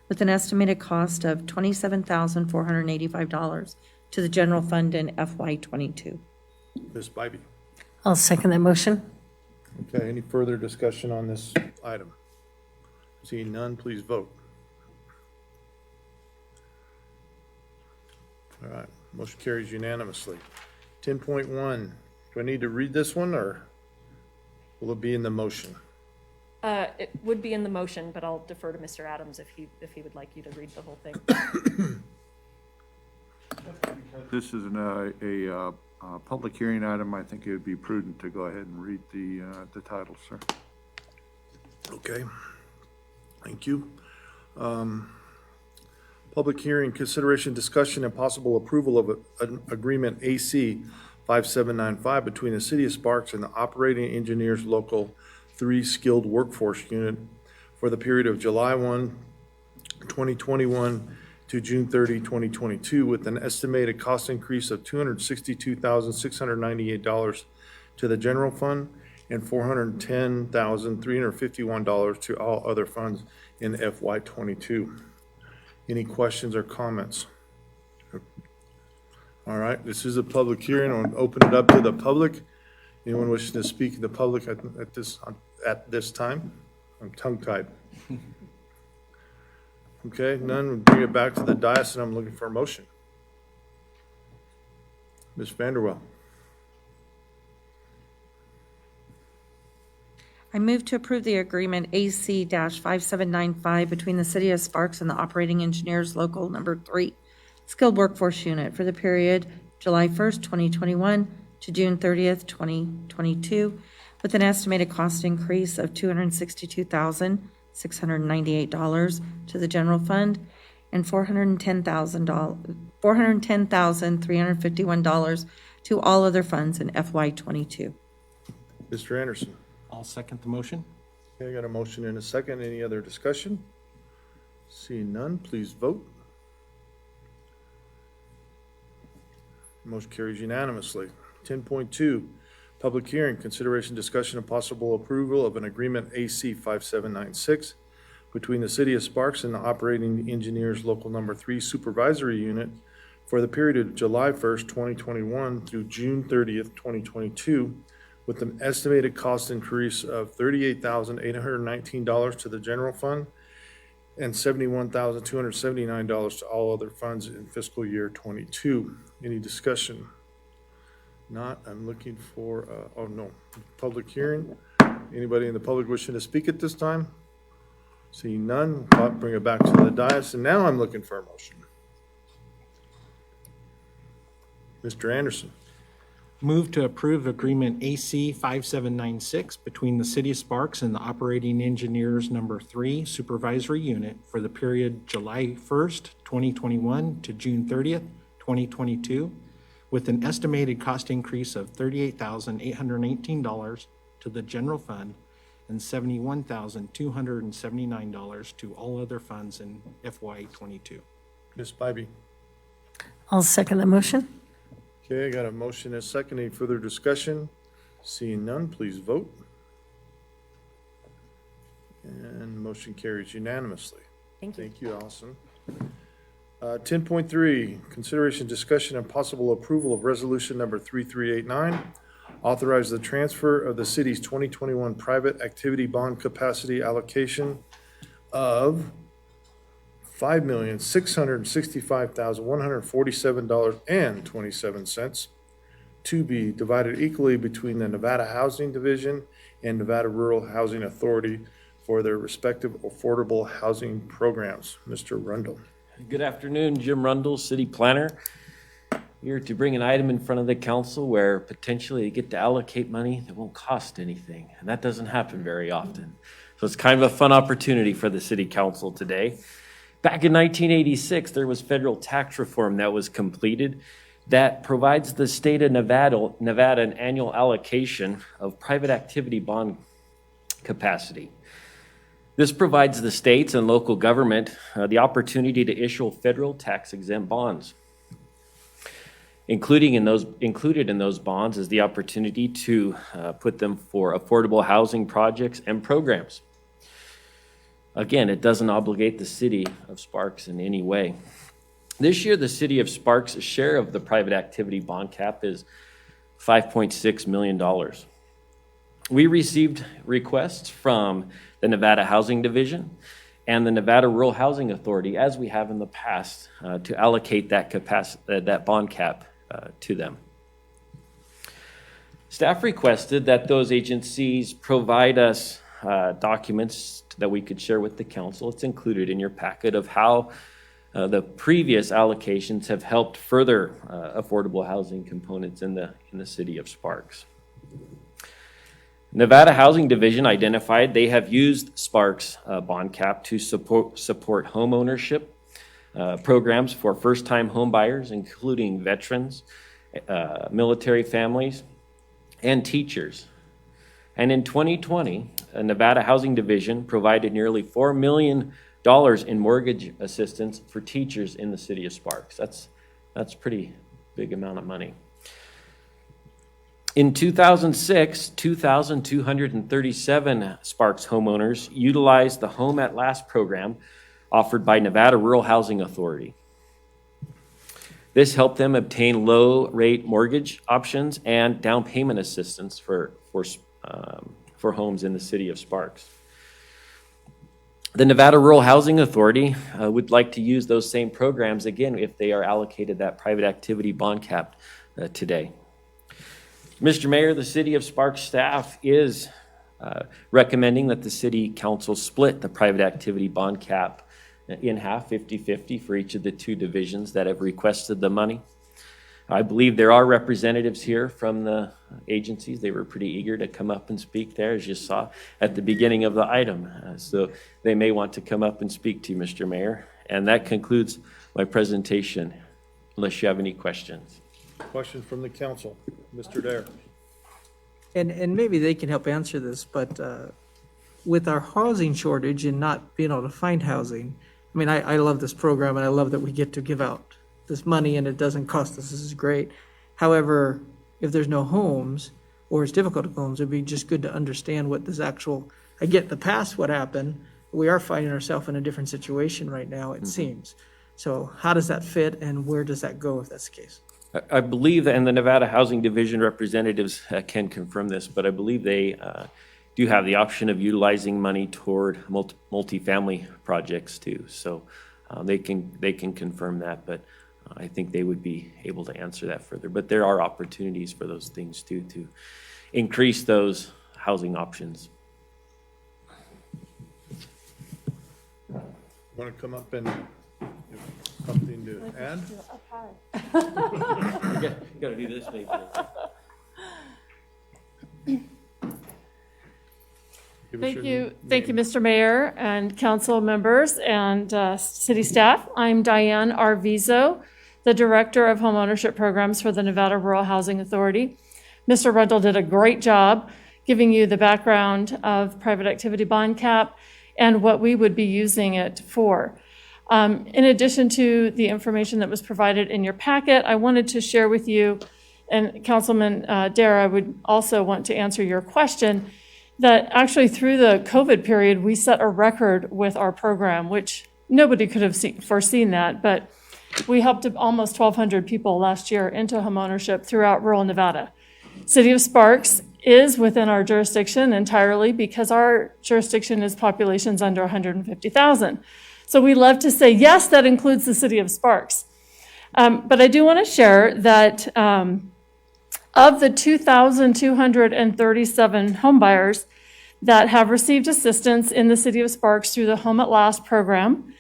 with an estimated cost of $27,485 to the general fund in FY '22. Ms. Bybee. I'll second that motion. Okay, any further discussion on this item? Seeing none, please vote. All right, motion carries unanimously. 10.1, do I need to read this one, or will it be in the motion? it would be in the motion, but I'll defer to Mr. Adams if he would like you to read the whole thing. This is a public hearing item. I think it would be prudent to go ahead and read the title, sir. Okay, thank you. Public hearing, consideration, discussion, and possible approval of an agreement AC 5795 between the City of Sparks and the Operating Engineers Local 3 Skilled Workforce Unit for the period of July 1, 2021 to June 30, 2022, with an estimated cost increase of $262,698 to the general fund and $410,351 to all other funds in FY '22. Any questions or comments? All right, this is a public hearing. I'll open it up to the public. Anyone wishing to speak to the public at this time? I'm tongue-tied. Okay, none, we'll bring it back to the dais, and I'm looking for a motion. Ms. Vanderwell. I move to approve the agreement AC-5795 between the City of Sparks and the Operating Engineers Local Number 3 Skilled Workforce Unit for the period July 1st, 2021 to June 30th, 2022, with an estimated cost increase of $262,698 to the general fund and $410,351 to all other funds in FY '22. Mr. Anderson. I'll second the motion. Okay, I got a motion and a second. Any other discussion? Seeing none, please vote. Motion carries unanimously. 10.2, public hearing, consideration, discussion, and possible approval of an agreement AC 5796 between the City of Sparks and the Operating Engineers Local Number 3 Supervisory Unit for the period of July 1st, 2021 through June 30th, 2022, with an estimated cost increase of $38,819 to the general fund and $71,279 to all other funds in fiscal year '22. Any discussion? Not, I'm looking for, public hearing. Anybody in the public wishing to speak at this time? Seeing none, I'll bring it back to the dais, and now I'm looking for a motion. Mr. Anderson. Move to approve agreement AC 5796 between the City of Sparks and the Operating Engineers Number 3 Supervisory Unit for the period July 1st, 2021 to June 30th, 2022, with an estimated cost increase of $38,818 to the general fund and $71,279 to all other funds in FY '22. Ms. Bybee. I'll second the motion. Okay, I got a motion and a second. Any further discussion? Seeing none, please vote. And motion carries unanimously. Thank you. Thank you, Allison. 10.3, consideration, discussion, and possible approval of resolution number 3389, authorize the transfer of the city's 2021 private activity bond capacity allocation of $5,665,147.27 to be divided equally between the Nevada Housing Division and Nevada Rural Housing Authority for their respective affordable housing programs. Mr. Rundle. Good afternoon, Jim Rundle, City Planner. Here to bring an item in front of the council where potentially you get to allocate money that won't cost anything, and that doesn't happen very often. So it's kind of a fun opportunity for the City Council today. Back in 1986, there was federal tax reform that was completed that provides the state of Nevada an annual allocation of private activity bond capacity. This provides the states and local government the opportunity to issue federal tax-exempt bonds. Included in those bonds is the opportunity to put them for affordable housing projects and programs. Again, it doesn't obligate the city of Sparks in any way. This year, the city of Sparks' share of the private activity bond cap is $5.6 million. We received requests from the Nevada Housing Division and the Nevada Rural Housing Authority, as we have in the past, to allocate that bond cap to them. Staff requested that those agencies provide us documents that we could share with the council. It's included in your packet of how the previous allocations have helped further affordable housing components in the city of Sparks. Nevada Housing Division identified they have used Sparks bond cap to support home ownership programs for first-time home buyers, including veterans, military families, and teachers. And in 2020, Nevada Housing Division provided nearly $4 million in mortgage assistance for teachers in the city of Sparks. That's a pretty big amount of money. In 2006, 2,237 Sparks homeowners utilized the Home at Last program offered by Nevada Rural Housing Authority. This helped them obtain low-rate mortgage options and down payment assistance for homes in the city of Sparks. The Nevada Rural Housing Authority would like to use those same programs again if they are allocated that private activity bond cap today. Mr. Mayor, the City of Sparks staff is recommending that the City Council split the private activity bond cap in half, 50-50 for each of the two divisions that have requested the money. I believe there are representatives here from the agencies. They were pretty eager to come up and speak there, as you saw at the beginning of the item. So they may want to come up and speak to you, Mr. Mayor. And that concludes my presentation, unless you have any questions. Questions from the council? Mr. Dare. And maybe they can help answer this, but with our housing shortage and not being able to find housing, I mean, I love this program and I love that we get to give out this money and it doesn't cost us. This is great. However, if there's no homes or it's difficult to get homes, it'd be just good to understand what this actual, I get the past what happened. We are finding ourselves in a different situation right now, it seems. So how does that fit and where does that go if that's the case? I believe, and the Nevada Housing Division representatives can confirm this, but I believe they do have the option of utilizing money toward multifamily projects too. So they can confirm that, but I think they would be able to answer that further. But there are opportunities for those things too, to increase those housing options. Want to come up and give something to add? You got to do this, maybe. Thank you, Mr. Mayor and council members and city staff. I'm Diane Arvizo, the Director of Homeownership Programs for the Nevada Rural Housing Authority. Mr. Rundle did a great job giving you the background of private activity bond cap and what we would be using it for. In addition to the information that was provided in your packet, I wanted to share with you, and Councilman Dare, I would also want to answer your question, that actually through the COVID period, we set a record with our program, which nobody could have foreseen that, but we helped almost 1,200 people last year into homeownership throughout rural Nevada. City of Sparks is within our jurisdiction entirely because our jurisdiction is populations under 150,000. So we love to say, yes, that includes the City of Sparks. But I do want to share that of the 2,237 homebuyers that have received assistance in the City of Sparks through the Home at Last program,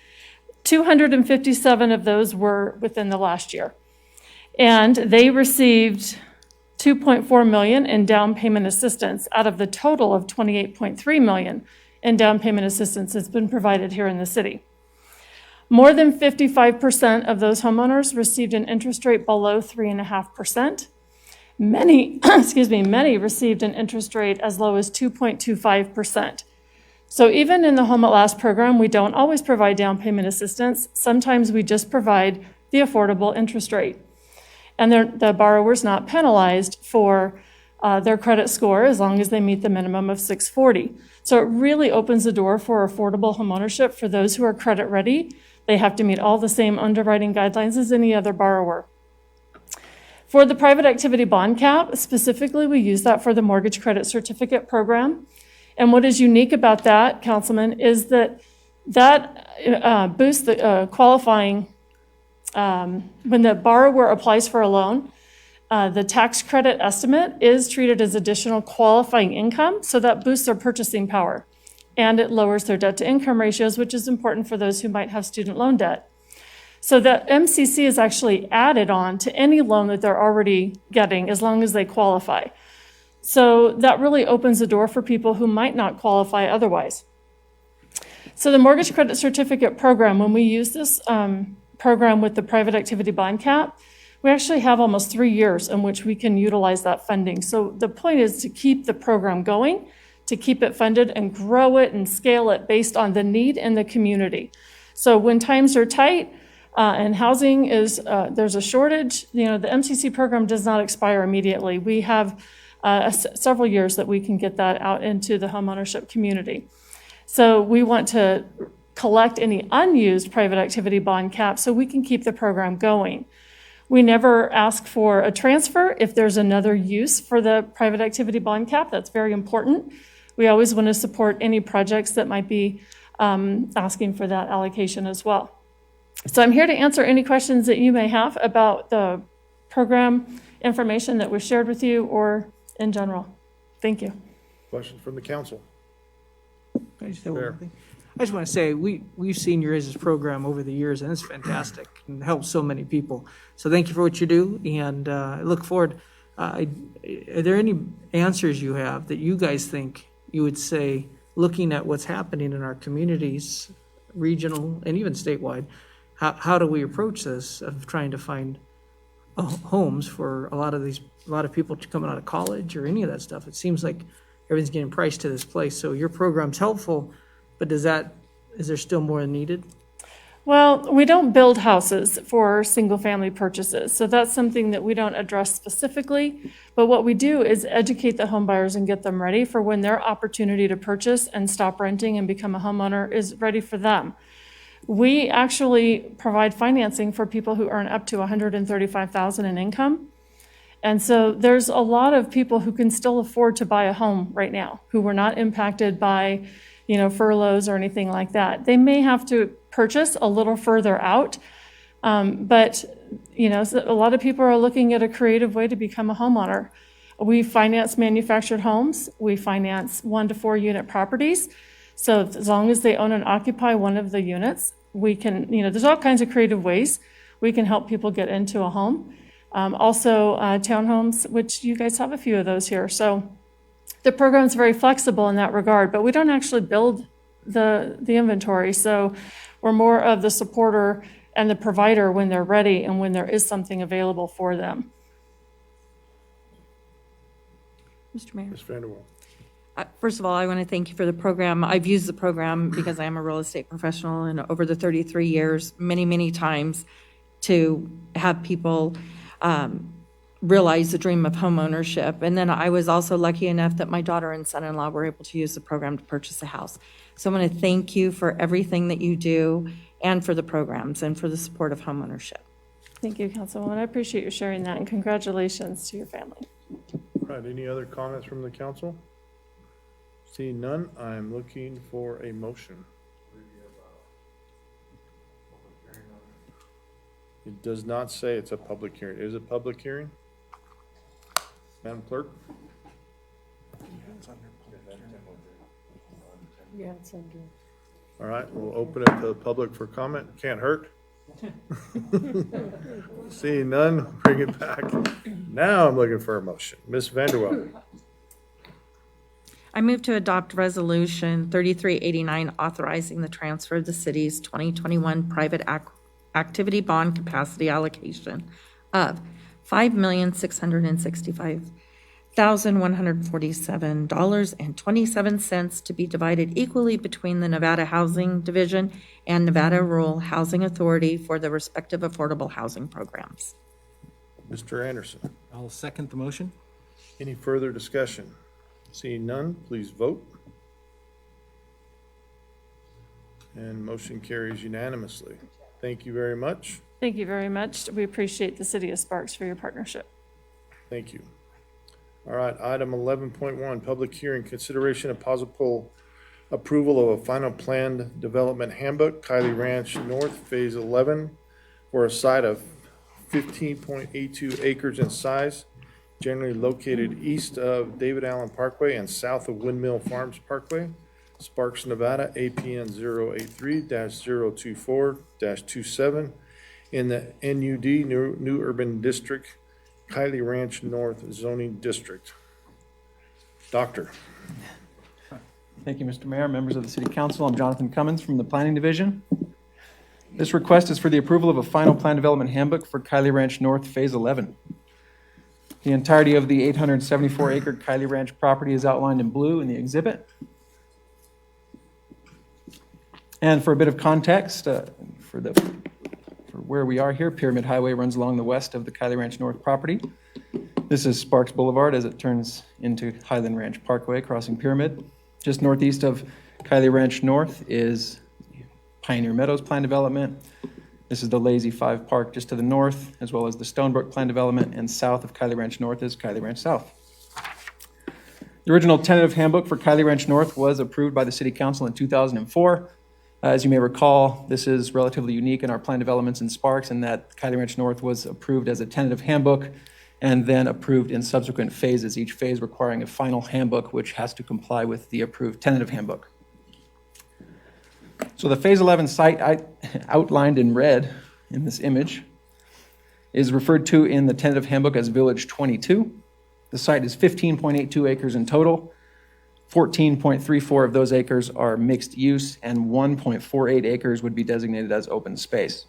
257 of those were within the last year. And they received $2.4 million in down payment assistance out of the total of $28.3 million in down payment assistance that's been provided here in the city. More than 55% of those homeowners received an interest rate below 3.5%. Many received an interest rate as low as 2.25%. So even in the Home at Last program, we don't always provide down payment assistance. Sometimes we just provide the affordable interest rate. And the borrower's not penalized for their credit score as long as they meet the minimum of 640. So it really opens the door for affordable homeownership for those who are credit ready. They have to meet all the same underwriting guidelines as any other borrower. For the private activity bond cap, specifically, we use that for the mortgage credit certificate program. And what is unique about that, Councilman, is that boosts the qualifying, when the borrower applies for a loan, the tax credit estimate is treated as additional qualifying income, so that boosts their purchasing power. And it lowers their debt to income ratios, which is important for those who might have student loan debt. So the MCC is actually added on to any loan that they're already getting as long as they qualify. So that really opens the door for people who might not qualify otherwise. So the mortgage credit certificate program, when we use this program with the private activity bond cap, we actually have almost 3 years in which we can utilize that funding. So the point is to keep the program going, to keep it funded and grow it and scale it based on the need in the community. So when times are tight and housing is, there's a shortage, the MCC program does not expire immediately. We have several years that we can get that out into the homeownership community. So we want to collect any unused private activity bond cap so we can keep the program going. We never ask for a transfer if there's another use for the private activity bond cap. That's very important. We always want to support any projects that might be asking for that allocation as well. So I'm here to answer any questions that you may have about the program information that was shared with you or in general. Thank you. Question from the council. Can I just say one thing? I just want to say, we've seen your guys' program over the years, and it's fantastic and helps so many people. So thank you for what you do, and I look forward. Are there any answers you have that you guys think you would say, looking at what's happening in our communities, regional and even statewide, how do we approach this of trying to find homes for a lot of people coming out of college or any of that stuff? It seems like everything's getting priced to this place. So your program's helpful, but is there still more needed? Well, we don't build houses for single-family purchases, so that's something that we don't address specifically. But what we do is educate the home buyers and get them ready for when their opportunity to purchase and stop renting and become a homeowner is ready for them. We actually provide financing for people who earn up to $135,000 in income. And so there's a lot of people who can still afford to buy a home right now, who were not impacted by, furloughs or anything like that. They may have to purchase a little further out, but a lot of people are looking at a creative way to become a homeowner. We finance manufactured homes. We finance 1 to 4 unit properties. So as long as they own and occupy one of the units, we can, there's all kinds of creative ways we can help people get into a home. Also townhomes, which you guys have a few of those here. So the program's very flexible in that regard, but we don't actually build the inventory. So we're more of the supporter and the provider when they're ready and when there is something available for them. Mr. Mayor. Ms. Vanderwall. First of all, I want to thank you for the program. I've used the program because I am a real estate professional, and over the 33 years, many, many times to have people realize the dream of homeownership. And then I was also lucky enough that my daughter and son-in-law were able to use the program to purchase a house. So I want to thank you for everything that you do and for the programs and for the support of homeownership. Thank you, Councilwoman. I appreciate you sharing that, and congratulations to your family. All right, any other comments from the council? Seeing none, I'm looking for a motion. It does not say it's a public hearing. Is it a public hearing? Madam Clerk? Yeah, it's under. All right, we'll open it to the public for comment. Can't hurt. Seeing none, bring it back. Now I'm looking for a motion. Ms. Vanderwell. I move to adopt Resolution 3389, authorizing the transfer of the city's 2021 private activity bond capacity allocation of $5,665,147.27 to be divided equally between the Nevada Housing Division and Nevada Rural Housing Authority for the respective affordable housing programs. Mr. Anderson. I'll second the motion. Any further discussion? Seeing none, please vote. And motion carries unanimously. Thank you very much. Thank you very much. We appreciate the City of Sparks for your partnership. Thank you. All right, item 11.1, public hearing, consideration of possible approval of a final planned development handbook, Kylie Ranch North, Phase 11, for a site of 15.82 acres in size, generally located east of David Allen Parkway and south of Windmill Farms Parkway, Sparks, Nevada, APN 083-024-27, in the NUD, New Urban District, Kylie Ranch North zoning district. Doctor. Thank you, Mr. Mayor, members of the City Council. I'm Jonathan Cummins from the Planning Division. This request is for the approval of a final plan development handbook for Kylie Ranch North Phase 11. The entirety of the 874-acre Kylie Ranch property is outlined in blue in the exhibit. And for a bit of context, for where we are here, Pyramid Highway runs along the west of the Kylie Ranch North property. This is Sparks Boulevard as it turns into Highland Ranch Parkway, crossing Pyramid. Just northeast of Kylie Ranch North is Pioneer Meadows Plan Development. This is the Lazy 5 Park just to the north, as well as the Stonebrook Plan Development, and south of Kylie Ranch North is Kylie Ranch South. The original tentative handbook for Kylie Ranch North was approved by the City Council in 2004. As you may recall, this is relatively unique in our plan developments in Sparks in that Kylie Ranch North was approved as a tentative handbook and then approved in subsequent phases, each phase requiring a final handbook which has to comply with the approved tentative handbook. So the Phase 11 site outlined in red in this image is referred to in the tentative handbook as Village 22. The site is 15.82 acres in total. 14.34 of those acres are mixed use, and 1.48 acres would be designated as open space.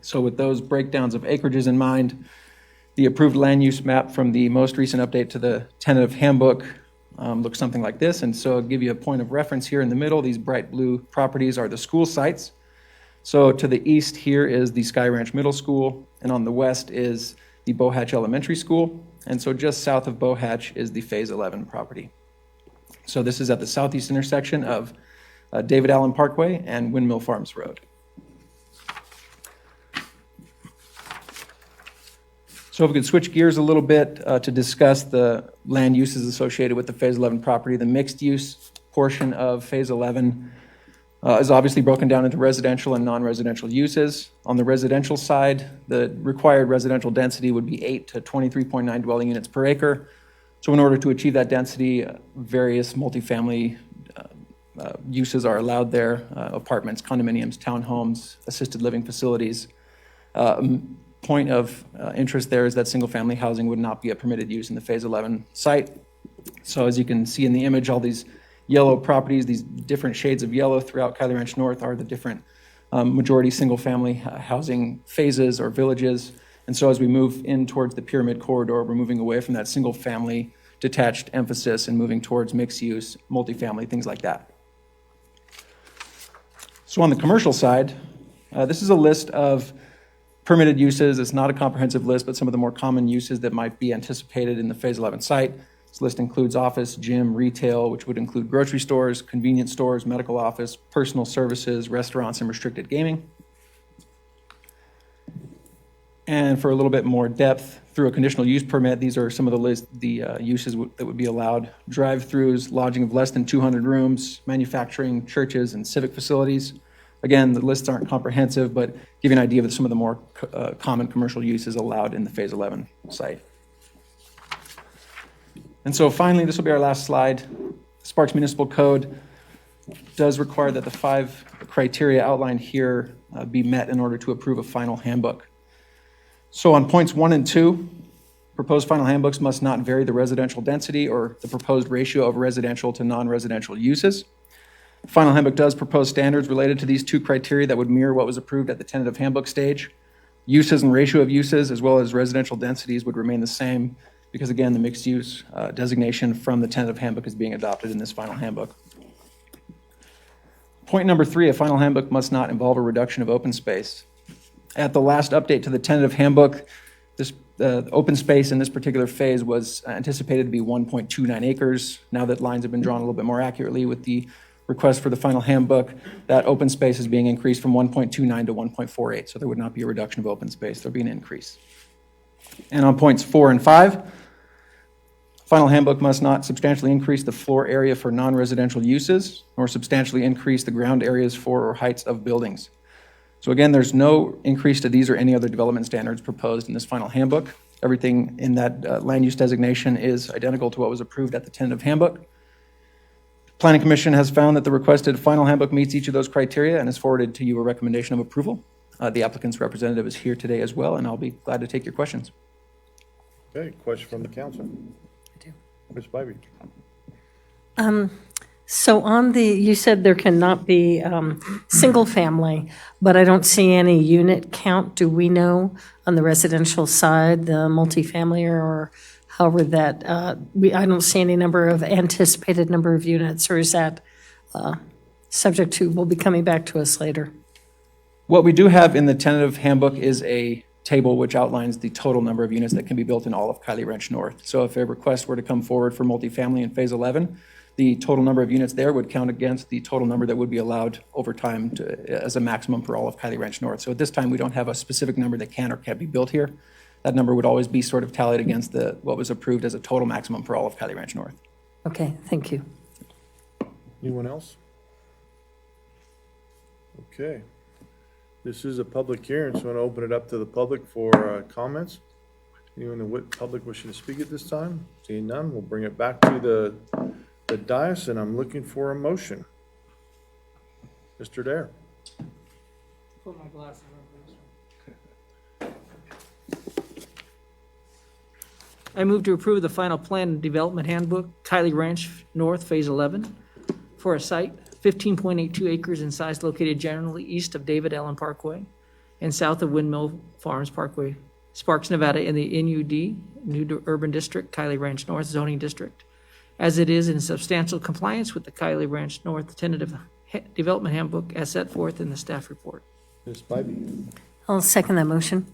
So with those breakdowns of acreages in mind, the approved land use map from the most recent update to the tentative handbook looks something like this. And so I'll give you a point of reference here in the middle. These bright blue properties are the school sites. So to the east here is the Sky Ranch Middle School, and on the west is the Bohatch Elementary School. And so just south of Bohatch is the Phase 11 property. So this is at the southeast intersection of David Allen Parkway and Windmill Farms Road. So if we could switch gears a little bit to discuss the land uses associated with the Phase 11 property. The mixed use portion of Phase 11 is obviously broken down into residential and non-residential uses. On the residential side, the required residential density would be 8 to 23.9 dwelling units per acre. So in order to achieve that density, various multifamily uses are allowed there, apartments, condominiums, townhomes, assisted living facilities. Point of interest there is that single-family housing would not be a permitted use in the Phase 11 site. So as you can see in the image, all these yellow properties, these different shades of yellow throughout Kylie Ranch North are the different majority single-family housing phases or villages. And so as we move in towards the Pyramid Corridor, we're moving away from that single-family detached emphasis and moving towards mixed-use, multifamily, things like that. So on the commercial side, this is a list of permitted uses. It's not a comprehensive list, but some of the more common uses that might be anticipated in the Phase 11 site. This list includes office, gym, retail, which would include grocery stores, convenience stores, medical office, personal services, restaurants, and restricted gaming. And for a little bit more depth, through a conditional use permit, these are some of the uses that would be allowed. Drive-throughs, lodging of less than 200 rooms, manufacturing, churches, and civic facilities. Again, the lists aren't comprehensive, but give you an idea of some of the more common commercial uses allowed in the Phase 11 site. And so finally, this will be our last slide. Sparks Municipal Code does require that the 5 criteria outlined here be met in order to approve a final handbook. So on points 1 and 2, proposed final handbooks must not vary the residential density or the proposed ratio of residential to non-residential uses. The final handbook does propose standards related to these 2 criteria that would mirror what was approved at the tentative handbook stage. Uses and ratio of uses, as well as residential densities, would remain the same because, again, the mixed use designation from the tentative handbook is being adopted in this final handbook. Point number 3, a final handbook must not involve a reduction of open space. At the last update to the tentative handbook, this open space in this particular phase was anticipated to be 1.29 acres. Now that lines have been drawn a little bit more accurately with the request for the final handbook, that open space is being increased from 1.29 to 1.48. So there would not be a reduction of open space. There'll be an increase. And on points 4 and 5, final handbook must not substantially increase the floor area for non-residential uses nor substantially increase the ground areas for or heights of buildings. So again, there's no increase to these or any other development standards proposed in this final handbook. Everything in that land use designation is identical to what was approved at the tentative handbook. Planning Commission has found that the requested final handbook meets each of those criteria and has forwarded to you a recommendation of approval. The applicant's representative is here today as well, and I'll be glad to take your questions. Okay, question from the council. I do. Ms. Bybee. So on you said there cannot be single family, but I don't see any unit count. Do we know on the residential side, the multifamily or however that, I don't see any anticipated number of units, or is that subject to, will be coming back to us later? What we do have in the tentative handbook is a table which outlines the total number of units that can be built in all of Kiley Ranch North. So if a request were to come forward for multifamily in Phase 11, the total number of units there would count against the total number that would be allowed over time as a maximum for all of Kiley Ranch North. So at this time, we don't have a specific number that can or can't be built here. That number would always be sort of tallied against what was approved as a total maximum for all of Kiley Ranch North. Okay, thank you. Anyone else? Okay. This is a public hearing, so I'm going to open it up to the public for comments. Anyone in the public wishing to speak at this time? Seeing none, we'll bring it back to the dais, and I'm looking for a motion. Mr. Dare. Put my glasses on, please. I move to approve the final plan and development handbook, Kiley Ranch North, Phase 11, for a site 15.82 acres in size located generally east of David Allen Parkway and south of Windmill Farms Parkway, Sparks, Nevada, in the NUD, New Urban District, Kiley Ranch North zoning district, as it is in substantial compliance with the Kiley Ranch North tentative development handbook as set forth in the staff report. Ms. Bybee. I'll second that motion.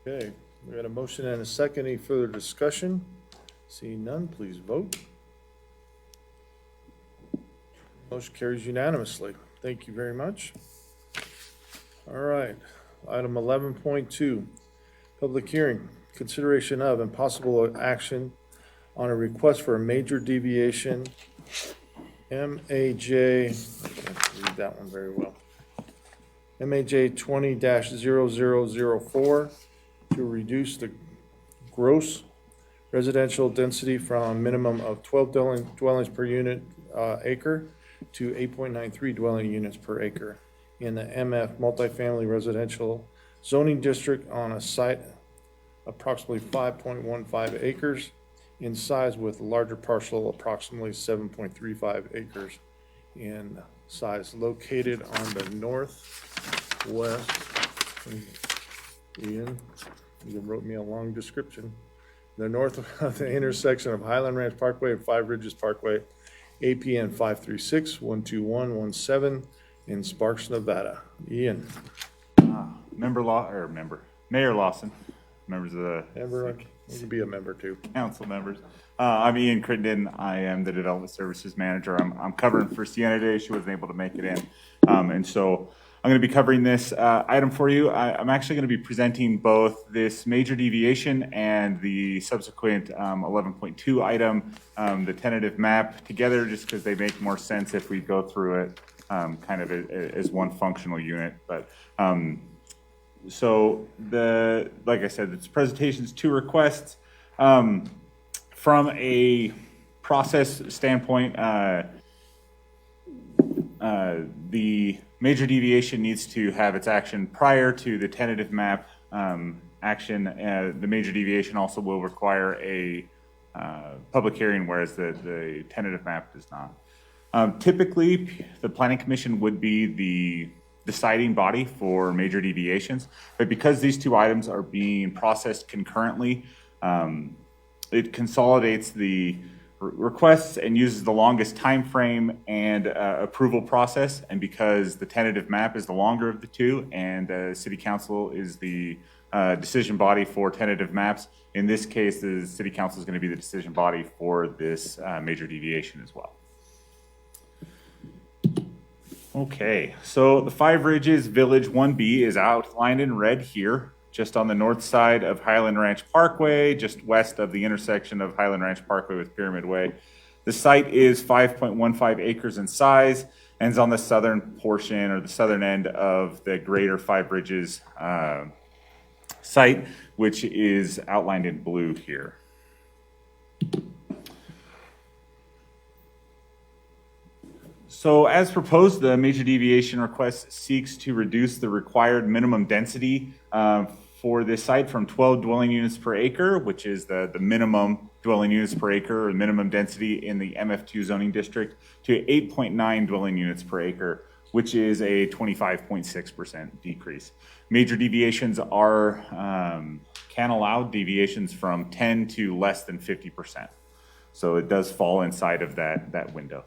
Okay, we got a motion and a second. Any further discussion? Seeing none, please vote. Motion carries unanimously. Thank you very much. All right, item 11.2, public hearing, consideration of and possible action on a request for a major deviation, MAJ, I can't read that one very well, MAJ 20-0004 to reduce the gross residential density from a minimum of 12 dwellings per unit acre to 8.93 dwelling units per acre in the MF multifamily residential zoning district on a site approximately 5.15 acres in size with larger parcel approximately 7.35 acres in size, located on the northwest. Ian, you wrote me a long description. The north of the intersection of Highland Ranch Parkway and Five Ridges Parkway, APN 536-12117 in Sparks, Nevada. Ian. Mayor Lawson, members of the Member, you can be a member too. council members. I'm Ian Crittenden. I am the Development Services Manager. I'm covering for Sienna today. She wasn't able to make it in. And so I'm going to be covering this item for you. I'm actually going to be presenting both this major deviation and the subsequent 11.2 item, the tentative map, together just because they make more sense if we go through it kind of as one functional unit. But so like I said, it's presentations, 2 requests. From a process standpoint, the major deviation needs to have its action prior to the tentative map action. The major deviation also will require a public hearing, whereas the tentative map does not. Typically, the Planning Commission would be the deciding body for major deviations, but because these 2 items are being processed concurrently, it consolidates the requests and uses the longest time frame and approval process. And because the tentative map is the longer of the 2 and City Council is the decision body for tentative maps, in this case, the City Council is going to be the decision body for this major deviation as well. Okay, so the Five Ridges Village 1B is outlined in red here, just on the north side of Highland Ranch Parkway, just west of the intersection of Highland Ranch Parkway with Pyramid Way. The site is 5.15 acres in size and is on the southern portion or the southern end of the greater Five Ridges site, which is outlined in blue here. So as proposed, the major deviation request seeks to reduce the required minimum density for this site from 12 dwelling units per acre, which is the minimum dwelling units per acre or minimum density in the MF2 zoning district, to 8.9 dwelling units per acre, which is a 25.6% decrease. Major deviations can allow deviations from 10 to less than 50%. So it does fall inside of that window.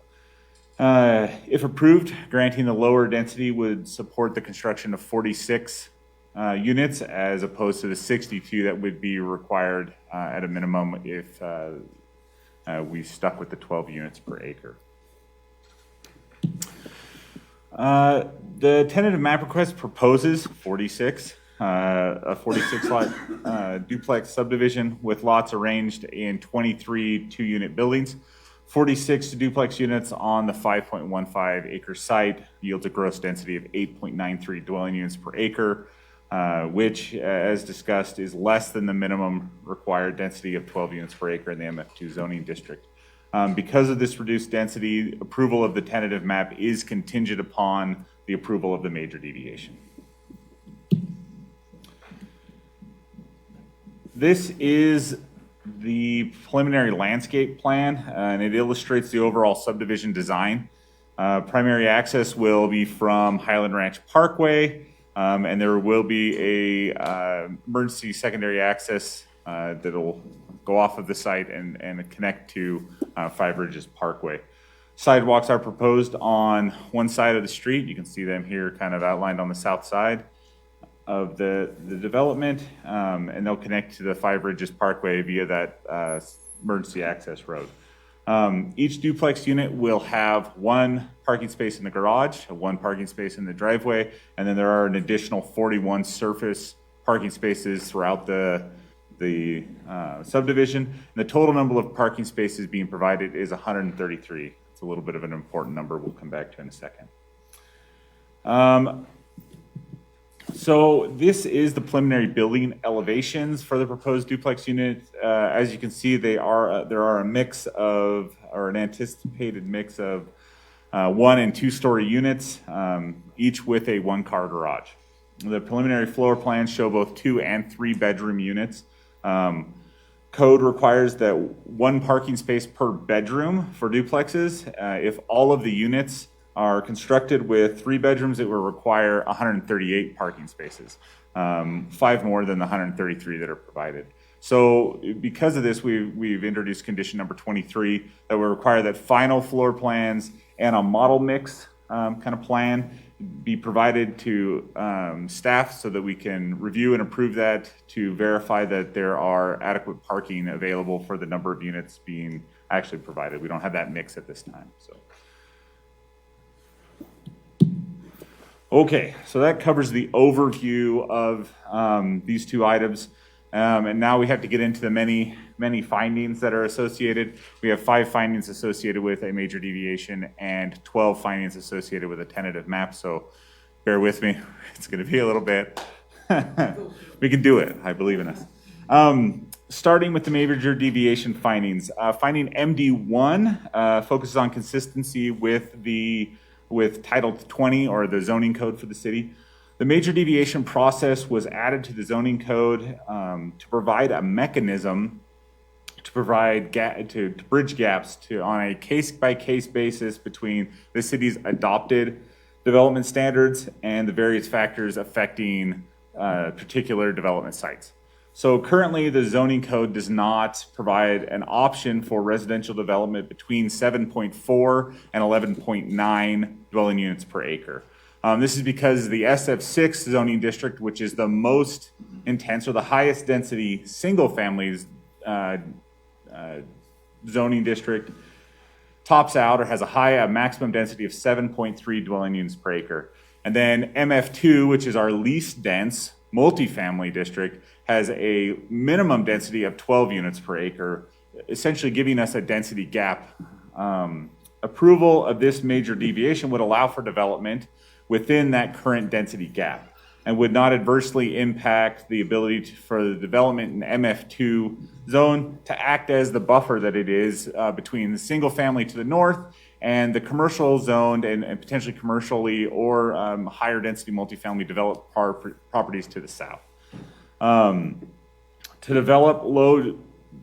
If approved, granting the lower density would support the construction of 46 units as opposed to the 62 that would be required at a minimum if we stuck with the 12 units per acre. The tentative map request proposes 46, a 46 lot duplex subdivision with lots arranged in 23 2-unit buildings. 46 duplex units on the 5.15 acre site yields a gross density of 8.93 dwelling units per acre, which, as discussed, is less than the minimum required density of 12 units per acre in the MF2 zoning district. Because of this reduced density, approval of the tentative map is contingent upon the approval of the major deviation. This is the preliminary landscape plan, and it illustrates the overall subdivision design. Primary access will be from Highland Ranch Parkway, and there will be a emergency secondary access that'll go off of the site and connect to Five Ridges Parkway. Sidewalks are proposed on one side of the street. You can see them here kind of outlined on the south side of the development, and they'll connect to the Five Ridges Parkway via that emergency access road. Each duplex unit will have 1 parking space in the garage, 1 parking space in the driveway, and then there are an additional 41 surface parking spaces throughout the subdivision. And the total number of parking spaces being provided is 133. It's a little bit of an important number we'll come back to in a second. So this is the preliminary building elevations for the proposed duplex unit. As you can see, there are a mix of, or an anticipated mix of 1 and 2 story units, each with a 1-car garage. The preliminary floor plans show both 2 and 3 bedroom units. Code requires that 1 parking space per bedroom for duplexes. If all of the units are constructed with 3 bedrooms, it will require 138 parking spaces, 5 more than the 133 that are provided. So because of this, we've introduced condition number 23 that will require that final floor plans and a model mix kind of plan be provided to staff so that we can review and approve that to verify that there are adequate parking available for the number of units being actually provided. We don't have that mix at this time, so. Okay, so that covers the overview of these two items. And now we have to get into the many findings that are associated. We have 5 findings associated with a major deviation and 12 findings associated with a tentative map. So bear with me. It's going to be a little bit. We can do it. I believe in us. Starting with the major deviation findings. Finding MD1 focuses on consistency with Title 20 or the zoning code for the city. The major deviation process was added to the zoning code to provide a mechanism to bridge gaps on a case-by-case basis between the city's adopted development standards and the various factors affecting particular development sites. So currently, the zoning code does not provide an option for residential development between 7.4 and 11.9 dwelling units per acre. This is because the SF6 zoning district, which is the most intense or the highest density single families zoning district, tops out or has a maximum density of 7.3 dwelling units per acre. And then MF2, which is our least dense multifamily district, has a minimum density of 12 units per acre, essentially giving us a density gap. Approval of this major deviation would allow for development within that current density gap and would not adversely impact the ability for the development in MF2 zone to act as the buffer that it is between the single family to the north and the commercial zoned and potentially commercially or higher density multifamily developed properties to the south. To develop low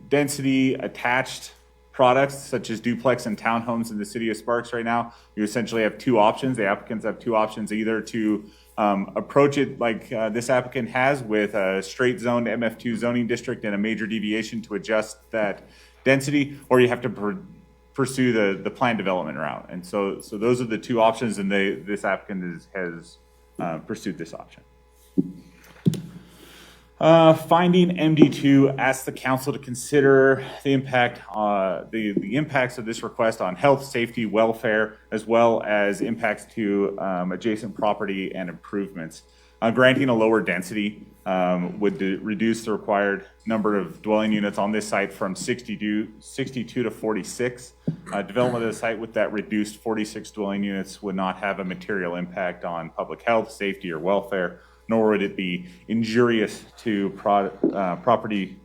density attached products such as duplex and townhomes in the city of Sparks right now, you essentially have 2 options. The applicants have 2 options, either to approach it like this applicant has with a straight zoned MF2 zoning district and a major deviation to adjust that density, or you have to pursue the planned development route. And so those are the 2 options, and this applicant has pursued this option. Finding MD2 asks the council to consider the impacts of this request on health, safety, welfare, as well as impacts to adjacent property and improvements. Granting a lower density would reduce the required number of dwelling units on this site from 62 to 46. Development of the site with that reduced 46 dwelling units would not have a material impact on public health, safety, or welfare, nor would it be injurious to property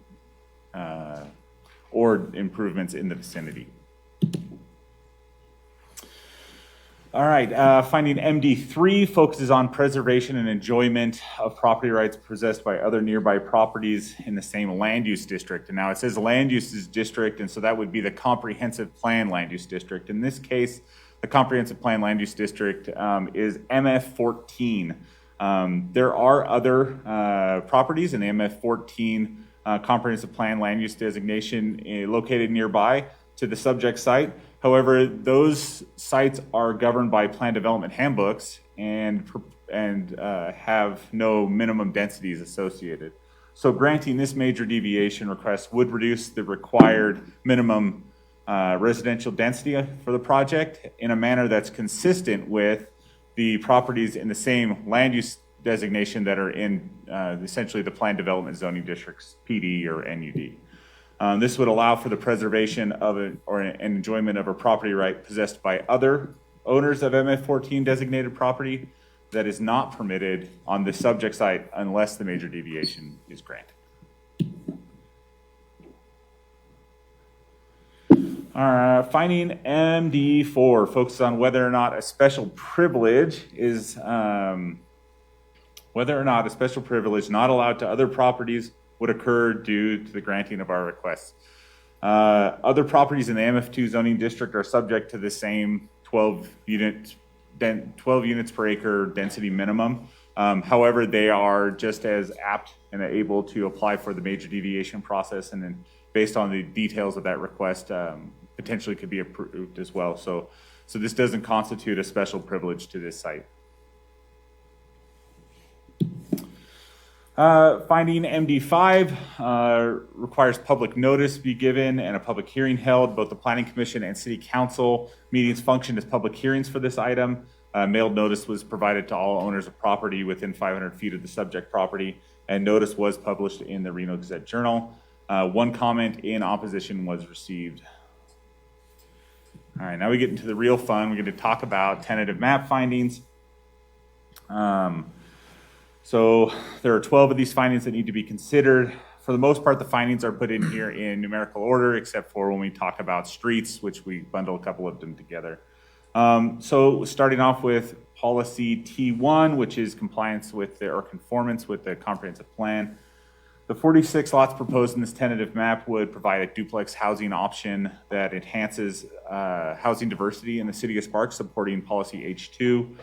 or improvements in the vicinity. All right, finding MD3 focuses on preservation and enjoyment of property rights possessed by other nearby properties in the same land use district. And now it says land uses district, and so that would be the comprehensive plan land use district. In this case, the comprehensive plan land use district is MF14. There are other properties in the MF14 comprehensive plan land use designation located nearby to the subject site. However, those sites are governed by plan development handbooks and have no minimum densities associated. So granting this major deviation request would reduce the required minimum residential density for the project in a manner that's consistent with the properties in the same land use designation that are in essentially the planned development zoning districts, PD or NUD. This would allow for the preservation of an enjoyment of a property right possessed by other owners of MF14 designated property that is not permitted on the subject site unless the major deviation is granted. Finding MD4 focuses on whether or not a special privilege is not allowed to other properties would occur due to the granting of our requests. Other properties in the MF2 zoning district are subject to the same 12 units per acre density minimum. However, they are just as apt and able to apply for the major deviation process, and then based on the details of that request, potentially could be approved as well. So So this doesn't constitute a special privilege to this site. Finding MD5 requires public notice be given and a public hearing held. Both the Planning Commission and City Council meetings function as public hearings for this item. Mailed notice was provided to all owners of property within 500 feet of the subject property, and notice was published in the Reno Gazette-Journal. One comment in opposition was received. All right, now we get into the real fun. We're going to talk about tentative map findings. So there are 12 of these findings that need to be considered. For the most part, the findings are put in here in numerical order, except for when we talk about streets, which we bundle a couple of them together. So starting off with policy T1, which is compliance with or conformance with the comprehensive plan. The 46 lots proposed in this tentative map would provide a duplex housing option that enhances housing diversity in the city of Sparks, supporting policy H2.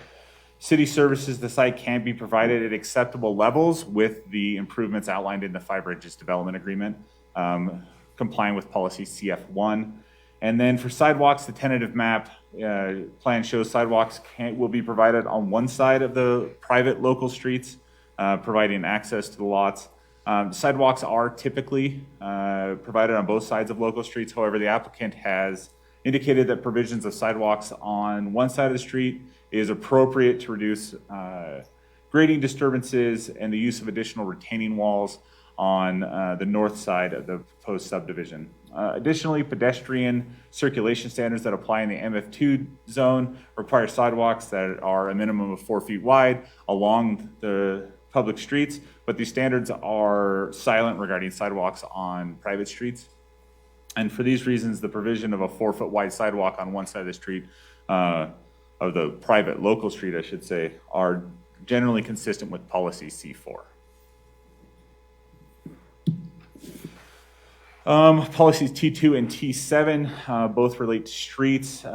City services, the site can be provided at acceptable levels with the improvements outlined in the Five Ridges Development Agreement, complying with policy CF1. And then for sidewalks, the tentative map plan shows sidewalks will be provided on one side of the private local streets, providing access to the lots. Sidewalks are typically provided on both sides of local streets. However, the applicant has indicated that provisions of sidewalks on one side of the street is appropriate to reduce grading disturbances and the use of additional retaining walls on the north side of the proposed subdivision. Additionally, pedestrian circulation standards that apply in the MF2 zone require sidewalks that are a minimum of 4 feet wide along the public streets, but these standards are silent regarding sidewalks on private streets. And for these reasons, the provision of a 4 foot wide sidewalk on one side of the street, of the private local street, I should say, are generally consistent with policy C4. Policies T2 and T7 both relate to streets.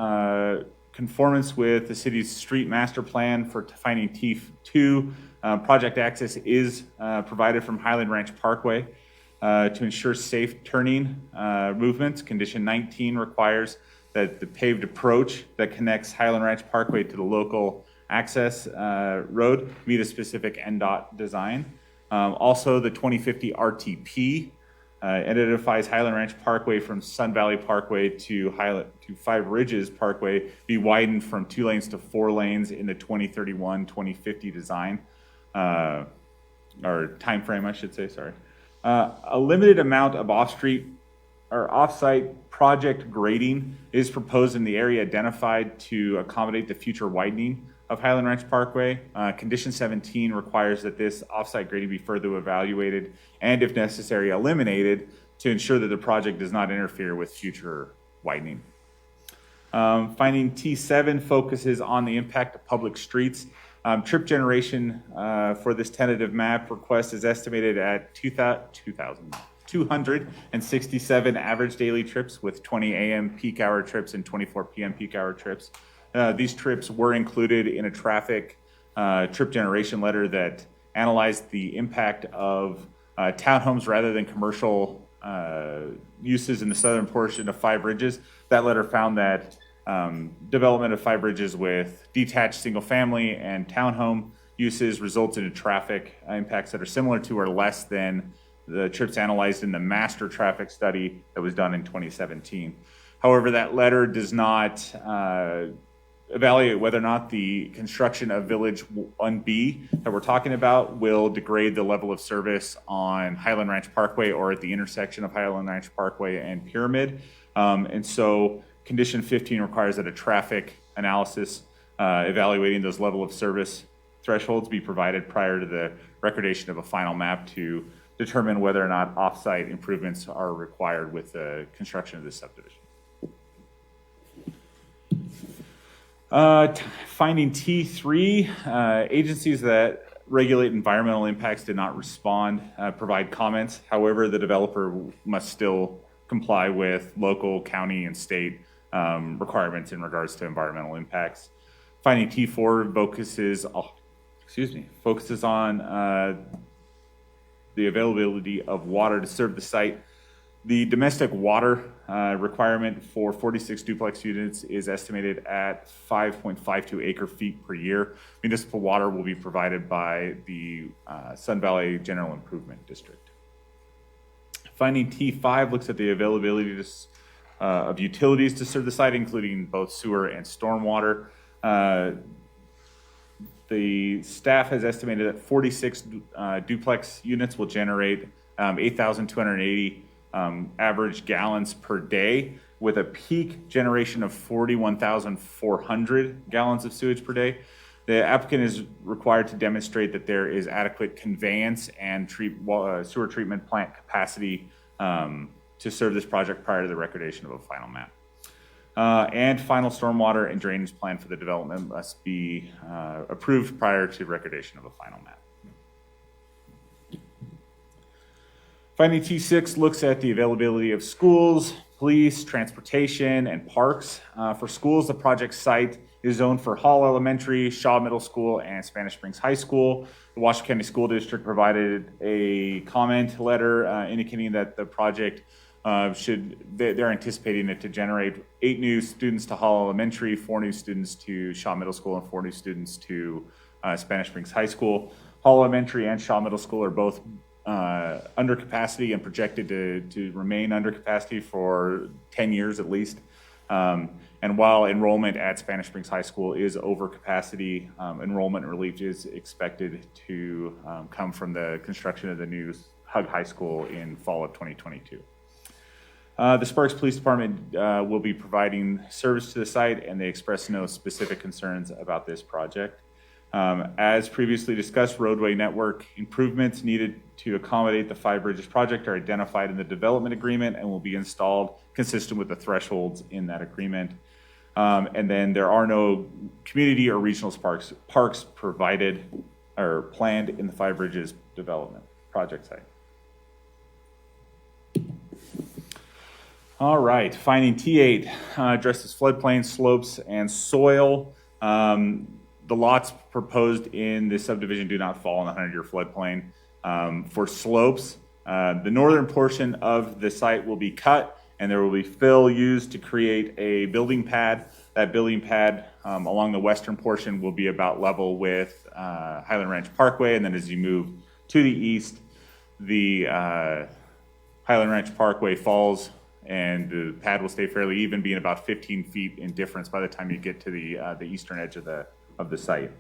Conformance with the city's street master plan for defining T2, project access is provided from Highland Ranch Parkway to ensure safe turning movements. Condition 19 requires that the paved approach that connects Highland Ranch Parkway to the local access road meet a specific NDOT design. Also, the 2050 RTP identifies Highland Ranch Parkway from Sun Valley Parkway to Five Ridges Parkway be widened from 2 lanes to 4 lanes in the 2031-2050 design, or time frame, I should say, sorry. A limited amount of off-street or off-site project grading is proposed in the area identified to accommodate the future widening of Highland Ranch Parkway. Condition 17 requires that this off-site grading be further evaluated and, if necessary, eliminated to ensure that the project does not interfere with future widening. Finding T7 focuses on the impact of public streets. Trip generation for this tentative map request is estimated at 267 average daily trips, with 20 a.m. peak hour trips and 24 p.m. peak hour trips. These trips were included in a traffic trip generation letter that analyzed the impact of townhomes rather than commercial uses in the southern portion of Five Ridges. That letter found that development of Five Ridges with detached single family and townhome uses resulted in traffic impacts that are similar to or less than the trips analyzed in the master traffic study that was done in 2017. However, that letter does not evaluate whether or not the construction of Village 1B that we're talking about will degrade the level of service on Highland Ranch Parkway or at the intersection of Highland Ranch Parkway and Pyramid. And so condition 15 requires that a traffic analysis evaluating those level of service thresholds be provided prior to the recordation of a final map to determine whether or not off-site improvements are required with the construction of this subdivision. Finding T3, agencies that regulate environmental impacts did not respond, provide comments. However, the developer must still comply with local, county, and state requirements in regards to environmental impacts. Finding T4 focuses on the availability of water to serve the site. The domestic water requirement for 46 duplex units is estimated at 5.52 acre feet per year. Municipal water will be provided by the Sun Valley General Improvement District. Finding T5 looks at the availability of utilities to serve the site, including both sewer and stormwater. The staff has estimated that 46 duplex units will generate 8,280 average gallons per day, with a peak generation of 41,400 gallons of sewage per day. The applicant is required to demonstrate that there is adequate conveyance and sewer treatment plant capacity to serve this project prior to the recordation of a final map. And final stormwater and drainage plan for the development must be approved prior to recordation of a final map. Finding T6 looks at the availability of schools, police, transportation, and parks. For schools, the project site is zoned for Hall Elementary, Shaw Middle School, and Spanish Springs High School. The Washoe County School District provided a comment letter indicating that the project they're anticipating it to generate 8 new students to Hall Elementary, 4 new students to Shaw Middle School, and 4 new students to Spanish Springs High School. Hall Elementary and Shaw Middle School are both under capacity and projected to remain under capacity for 10 years at least. And while enrollment at Spanish Springs High School is over capacity, enrollment relief is expected to come from the construction of the new Hug High School in fall of 2022. The Sparks Police Department will be providing service to the site, and they express no specific concerns about this project. As previously discussed, roadway network improvements needed to accommodate the Five Bridges project are identified in the development agreement and will be installed consistent with the thresholds in that agreement. And then there are no community or regional parks provided or planned in the Five Bridges development project site. All right, finding T8 addresses floodplain, slopes, and soil. The lots proposed in this subdivision do not fall in the 100-year floodplain. For slopes, the northern portion of the site will be cut, and there will be fill used to create a building pad. That building pad along the western portion will be about level with Highland Ranch Parkway, and then as you move to the east, the Highland Ranch Parkway falls, and the pad will stay fairly even, being about 15 feet in difference by the time you get to the eastern edge of the site.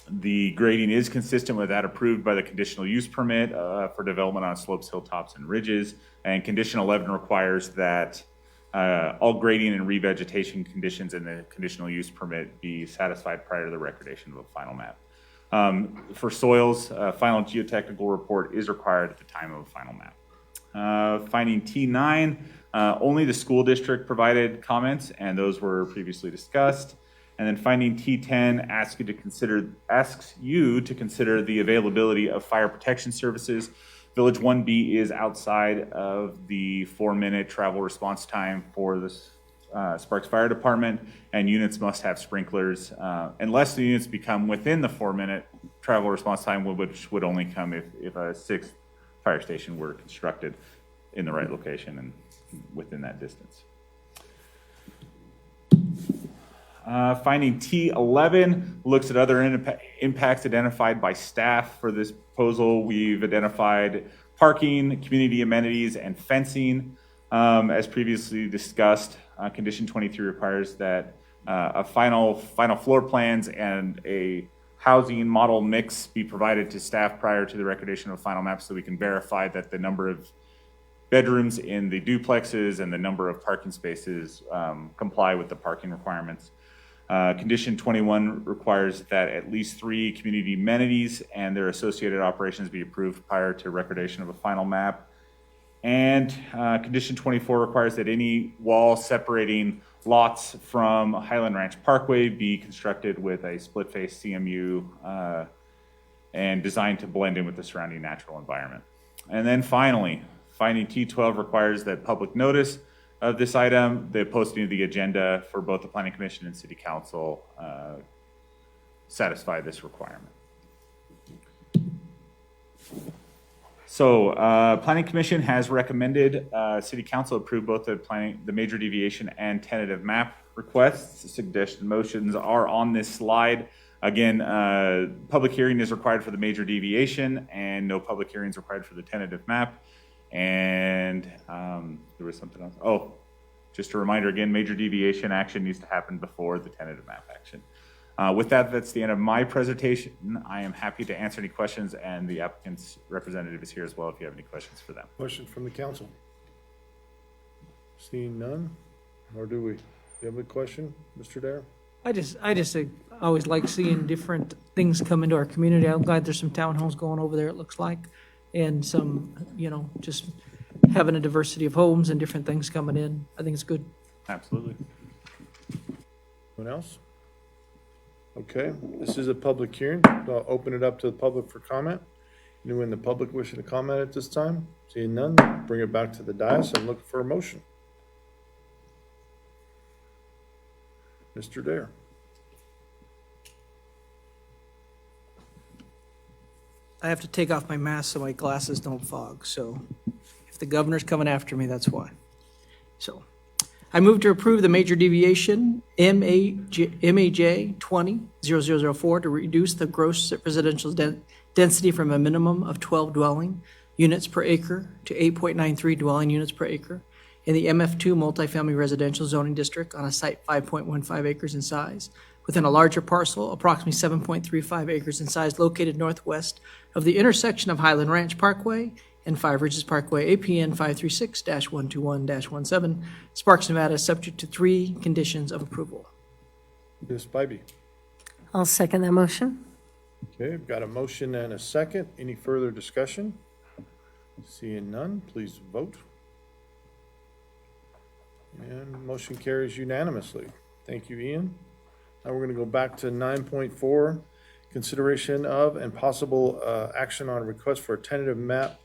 The grading is consistent with that approved by the conditional use permit for development on slopes, hilltops, and ridges. And condition 11 requires that all grading and revegetation conditions in the conditional use permit be satisfied prior to the recordation of a final map. For soils, a final geotechnical report is required at the time of a final map. Finding T9, only the school district provided comments, and those were previously discussed. And then finding T10 asks you to consider the availability of fire protection services. Village 1B is outside of the 4-minute travel response time for the Sparks Fire Department, and units must have sprinklers unless the units become within the 4-minute travel response time, which would only come if a 6th fire station were constructed in the right location and within that distance. Finding T11 looks at other impacts identified by staff for this proposal. We've identified parking, community amenities, and fencing. As previously discussed, condition 23 requires that a final floor plans and a housing model mix be provided to staff prior to the recordation of a final map so we can verify that the number of bedrooms in the duplexes and the number of parking spaces comply with the parking requirements. Condition 21 requires that at least 3 community amenities and their associated operations be approved prior to recordation of a final map. And condition 24 requires that any wall separating lots from Highland Ranch Parkway be constructed with a split-face CMU and designed to blend in with the surrounding natural environment. And then finally, finding T12 requires that public notice of this item, the posting of the agenda for both the Planning Commission and City Council satisfy this requirement. So, Planning Commission has recommended City Council approve both the major deviation and tentative map requests. The suggested motions are on this slide. Again, public hearing is required for the major deviation and no public hearings required for the tentative map. And there was something else. Oh, just a reminder again, major deviation action needs to happen before the tentative map action. With that, that's the end of my presentation. I am happy to answer any questions, and the applicant's representative is here as well if you have any questions for them. Questions from the council? Seeing none, or do we? Do you have a question, Mr. Dare? I just always like seeing different things come into our community. I'm glad there's some townhomes going over there, it looks like, and some, just having a diversity of homes and different things coming in. I think it's good. Absolutely. Anyone else? Okay, this is a public hearing. I'll open it up to the public for comment. Anyone in the public wishing to comment at this time? Seeing none, bring it back to the dais and look for a motion. Mr. Dare. I have to take off my mask so my glasses don't fog, so if the governor's coming after me, that's why. So, I move to approve the major deviation MAJ 20-0004 to reduce the gross residential density from a minimum of 12 dwelling units per acre to 8.93 dwelling units per acre in the MF2 multifamily residential zoning district on a site 5.15 acres in size within a larger parcel, approximately 7.35 acres in size, located northwest of the intersection of Highland Ranch Parkway and Five Ridges Parkway, APN 536-121-17, Sparks, Nevada, subject to 3 conditions of approval. Ms. Bybee. I'll second that motion. Okay, I've got a motion and a second. Any further discussion? Seeing none, please vote. And motion carries unanimously. Thank you, Ian. Now we're going to go back to 9.4, consideration of and possible action on a request for a tentative map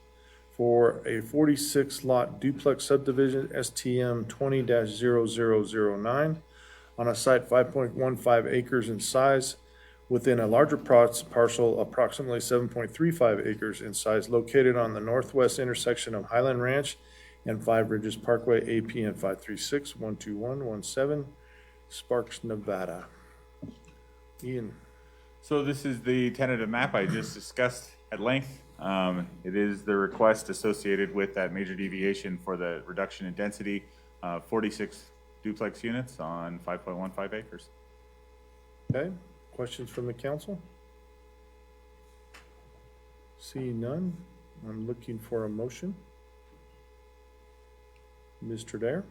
for a 46-lot duplex subdivision, STM 20-0009, on a site 5.15 acres in size within a larger parcel, approximately 7.35 acres in size, located on the northwest intersection of Highland Ranch and Five Ridges Parkway, APN 536-121-17, Sparks, Nevada. Ian. So this is the tentative map I just discussed at length. It is the request associated with that major deviation for the reduction in density, 46 duplex units on 5.15 acres. Okay, questions from the council? Seeing none, I'm looking for a motion. Mr. Dare.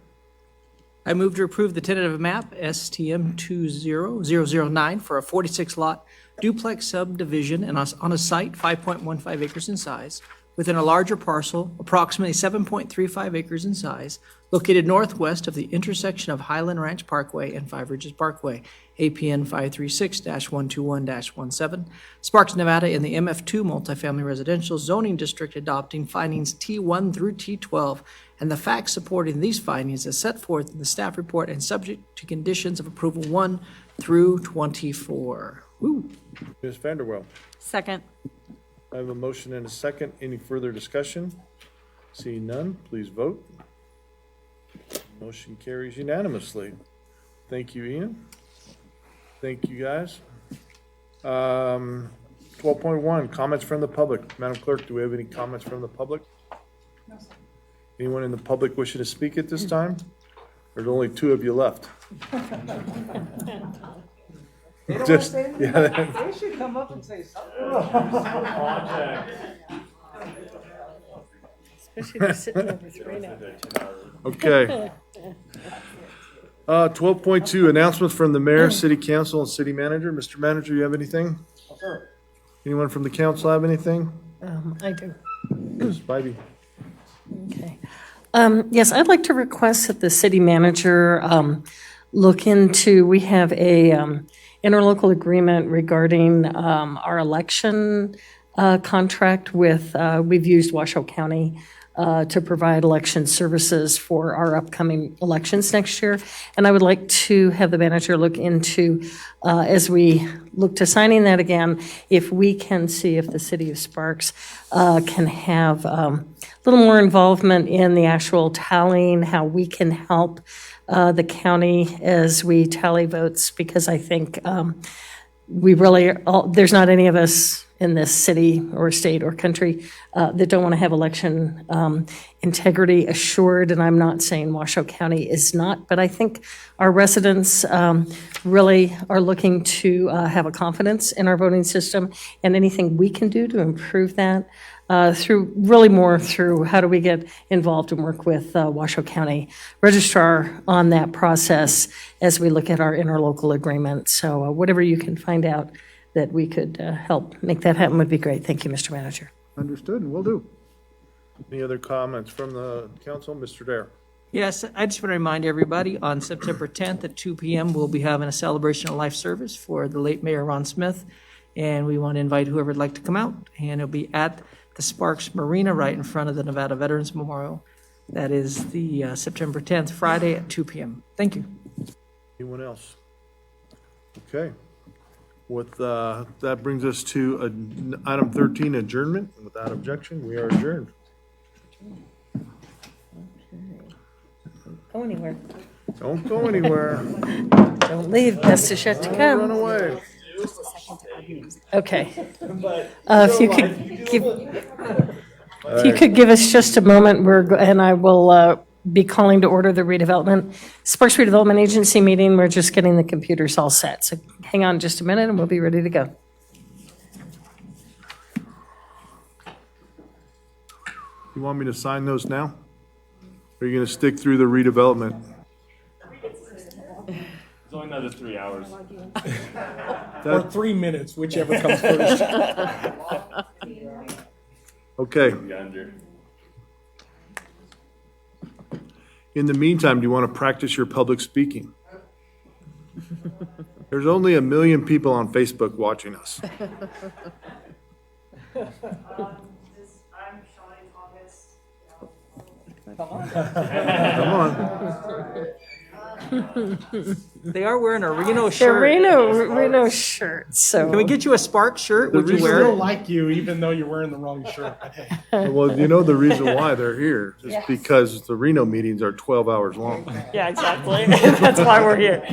I move to approve the tentative map, STM 20009, for a 46-lot duplex subdivision and on a site 5.15 acres in size, within a larger parcel, approximately 7.35 acres in size, located northwest of the intersection of Highland Ranch Parkway and Five Ridges Parkway, APN 536-121-17, Sparks, Nevada, in the MF2 multifamily residential zoning district, adopting findings T1 through T12 and the facts supporting these findings as set forth in the staff report and subject to conditions of approval 1 through 24. Woo. Ms. Vanderwell. Second. I have a motion and a second. Any further discussion? Seeing none, please vote. Motion carries unanimously. Thank you, Ian. Thank you, guys. 12.1, comments from the public. Madam Clerk, do we have any comments from the public? No, sir. Anyone in the public wishing to speak at this time? There's only 2 of you left. They don't Just, want to say yeah. anything. They should come up and say something. Especially if they're sitting over 3 now. Okay. 12.2, announcements from the mayor, city council, and city manager. Mr. Manager, you have anything? Sure. Anyone from the council have anything? I do. Ms. Bybee. Okay. Yes, I'd like to request that the city manager look into, we have a interlocal agreement regarding our election contract with, we've used Washoe County to provide election services for our upcoming elections next year. And I would like to have the manager look into, as we look to signing that again, if we can see if the city of Sparks can have a little more involvement in the actual tallying, how we can help the county as we tally votes, because I think we really, there's not any of us in this city or state or country that don't want to have election integrity assured. And I'm not saying Washoe County is not, but I think our residents really are looking to have a confidence in our voting system, and anything we can do to improve that through really more through how do we get involved and work with Washoe County Registrar on that process as we look at our interlocal agreement. So whatever you can find out that we could help make that happen would be great. Thank you, Mr. Manager. Understood, and will do. Any other comments from the council? Mr. Dare? Yes, I just want to remind everybody, on September 10th at 2 p.m., we'll be having a celebration of life service for the late Mayor Ron Smith, and we want to invite whoever would like to come out, and it'll be at the Sparks Marina right in front of the Nevada Veterans Memorial. That is the September 10th, Friday at 2 p.m. Thank you. Anyone else? Okay. With, that brings us to item 13, adjournment. Without objection, we are adjourned. Go anywhere. Don't go anywhere. Don't leave. Best is yet to come. Run away. Okay. If you could give us just a moment, and I will be calling to order the redevelopment, Sparks Redevelopment Agency meeting. We're just getting the computers all set. So hang on just a minute and we'll be ready to go. You want me to sign those now? Or are you going to stick through the redevelopment? It's only another 3 hours. Or 3 minutes, whichever comes first. Okay. In the meantime, do you want to practice your public speaking? There's only 1 million people on Facebook watching us. Come on. They are wearing a Reno The shirt. Reno shirt. So Can we get you a Sparks shirt? Would you We wear still it? like you, even though you're wearing the wrong shirt. But hey. Well, you know the reason why they're here is because the Reno meetings are 12 hours long. Yeah, exactly. That's why we're here.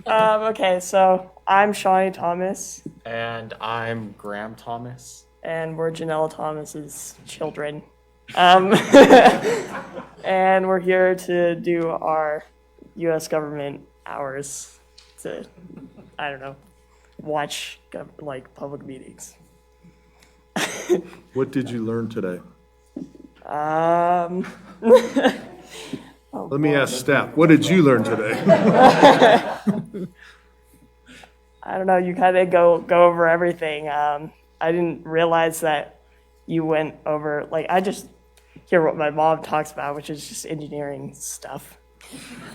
Okay, so I'm Shawnee Thomas. And I'm Graham Thomas. And we're Janella Thomas's children. And we're here to do our U.S. government hours to, I don't know, watch public meetings. What did you learn today? Let me ask staff, what did you learn today? I don't know, you kind of go over everything. I didn't realize that you went over, I just hear what my mom talks about, which is just engineering stuff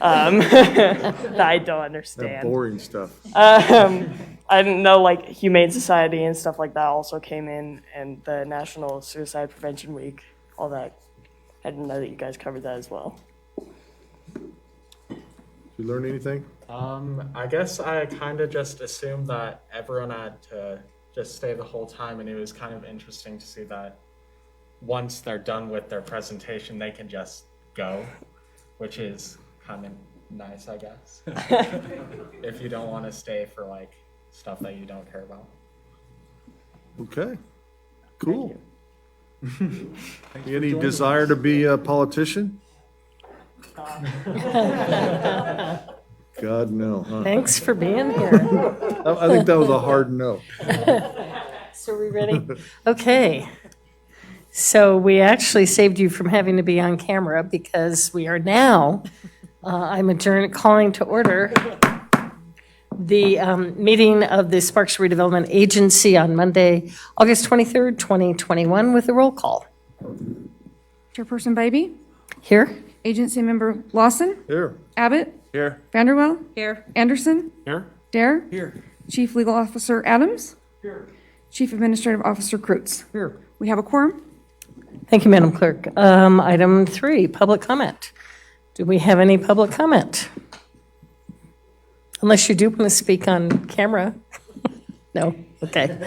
that I don't understand. That boring stuff. I didn't know Humane Society and stuff like that also came in, and the National Suicide Prevention Week, all that. I didn't know that you guys covered that as well. Did you learn anything? I guess I kind of just assumed that everyone had to just stay the whole time, and it was kind of interesting to see that once they're done with their presentation, they can just go, which is kind of nice, I guess. If you don't want to stay for stuff that you don't care about. Okay, cool. Any desire to be a politician? God, no. Huh? Thanks for being here. I think that was a hard no. So are we ready? Okay. So we actually saved you from having to be on camera because we are now, I'm calling to order the meeting of the Sparks Redevelopment Agency on Monday, August 23rd, 2021 with a roll call. Chairperson Baby? Here. Agency Member Lawson? Here. Abbott? Here. Vanderwell? Here. Anderson? Here. Dare? Here. Chief Legal Officer Adams? Here. Chief Administrative Officer Kreutz. Here. We have a quorum. Thank you, Madam Clerk. Item 3, public comment. Do we have any public comment? Unless you do want to speak on camera. No? Okay.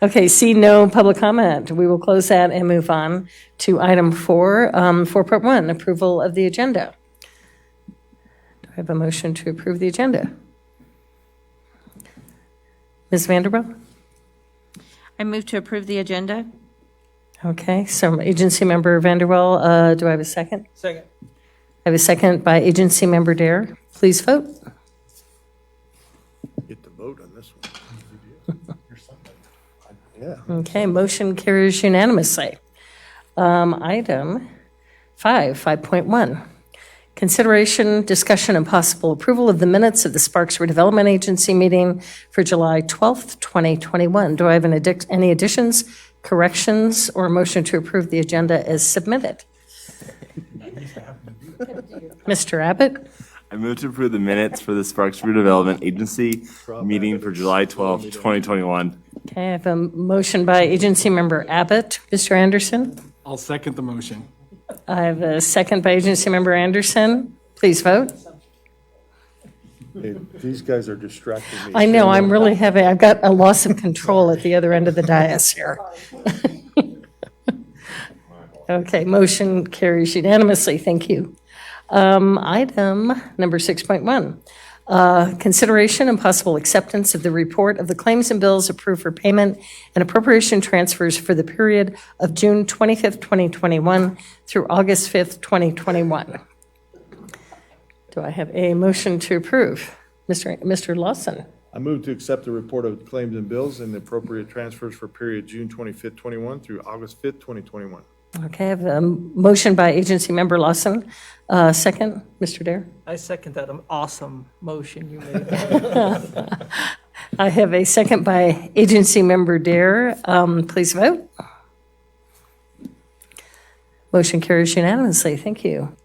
Okay, see no public comment. We will close that and move on to item 4, 4.1, approval of the agenda. Do I have a motion to approve the agenda? Ms. Vanderbilt? I move to approve the agenda. Okay, so Agency Member Vanderwell, do I have a second? Second. I have a second by Agency Member Dare. Please vote. Get the vote on this one. Yeah. Okay, motion carries unanimously. Item 5.1. Consideration, discussion, and possible approval of the minutes of the Sparks Redevelopment Agency meeting for July 12th, 2021. Do I have any additions, corrections, or motion to approve the agenda as submitted? Mr. Abbott? I move to approve the minutes for the Sparks Redevelopment Agency meeting for July 12th, 2021. Okay, I have a motion by Agency Member Abbott. Mr. Anderson? I'll second the motion. I have a second by Agency Member Anderson. Please vote. Hey, these guys are distracting me. I know, I'm really having, I've got a loss of control at the other end of the dais here. Okay, motion carries unanimously. Thank you. Item number 6.1. Consideration and possible acceptance of the report of the claims and bills approved for payment and appropriation transfers for the period of June 25th, 2021 through August 5th, 2021. Do I have a motion to approve? Mr. Lawson? I move to accept the report of claims and bills and the appropriate transfers for period June 25th, 21 through August 5th, 2021. Okay, I have a motion by Agency Member Lawson. Second, Mr. Dare? I second that awesome motion you made. I have a second by Agency Member Dare. Please vote. Motion carries unanimously. Thank you.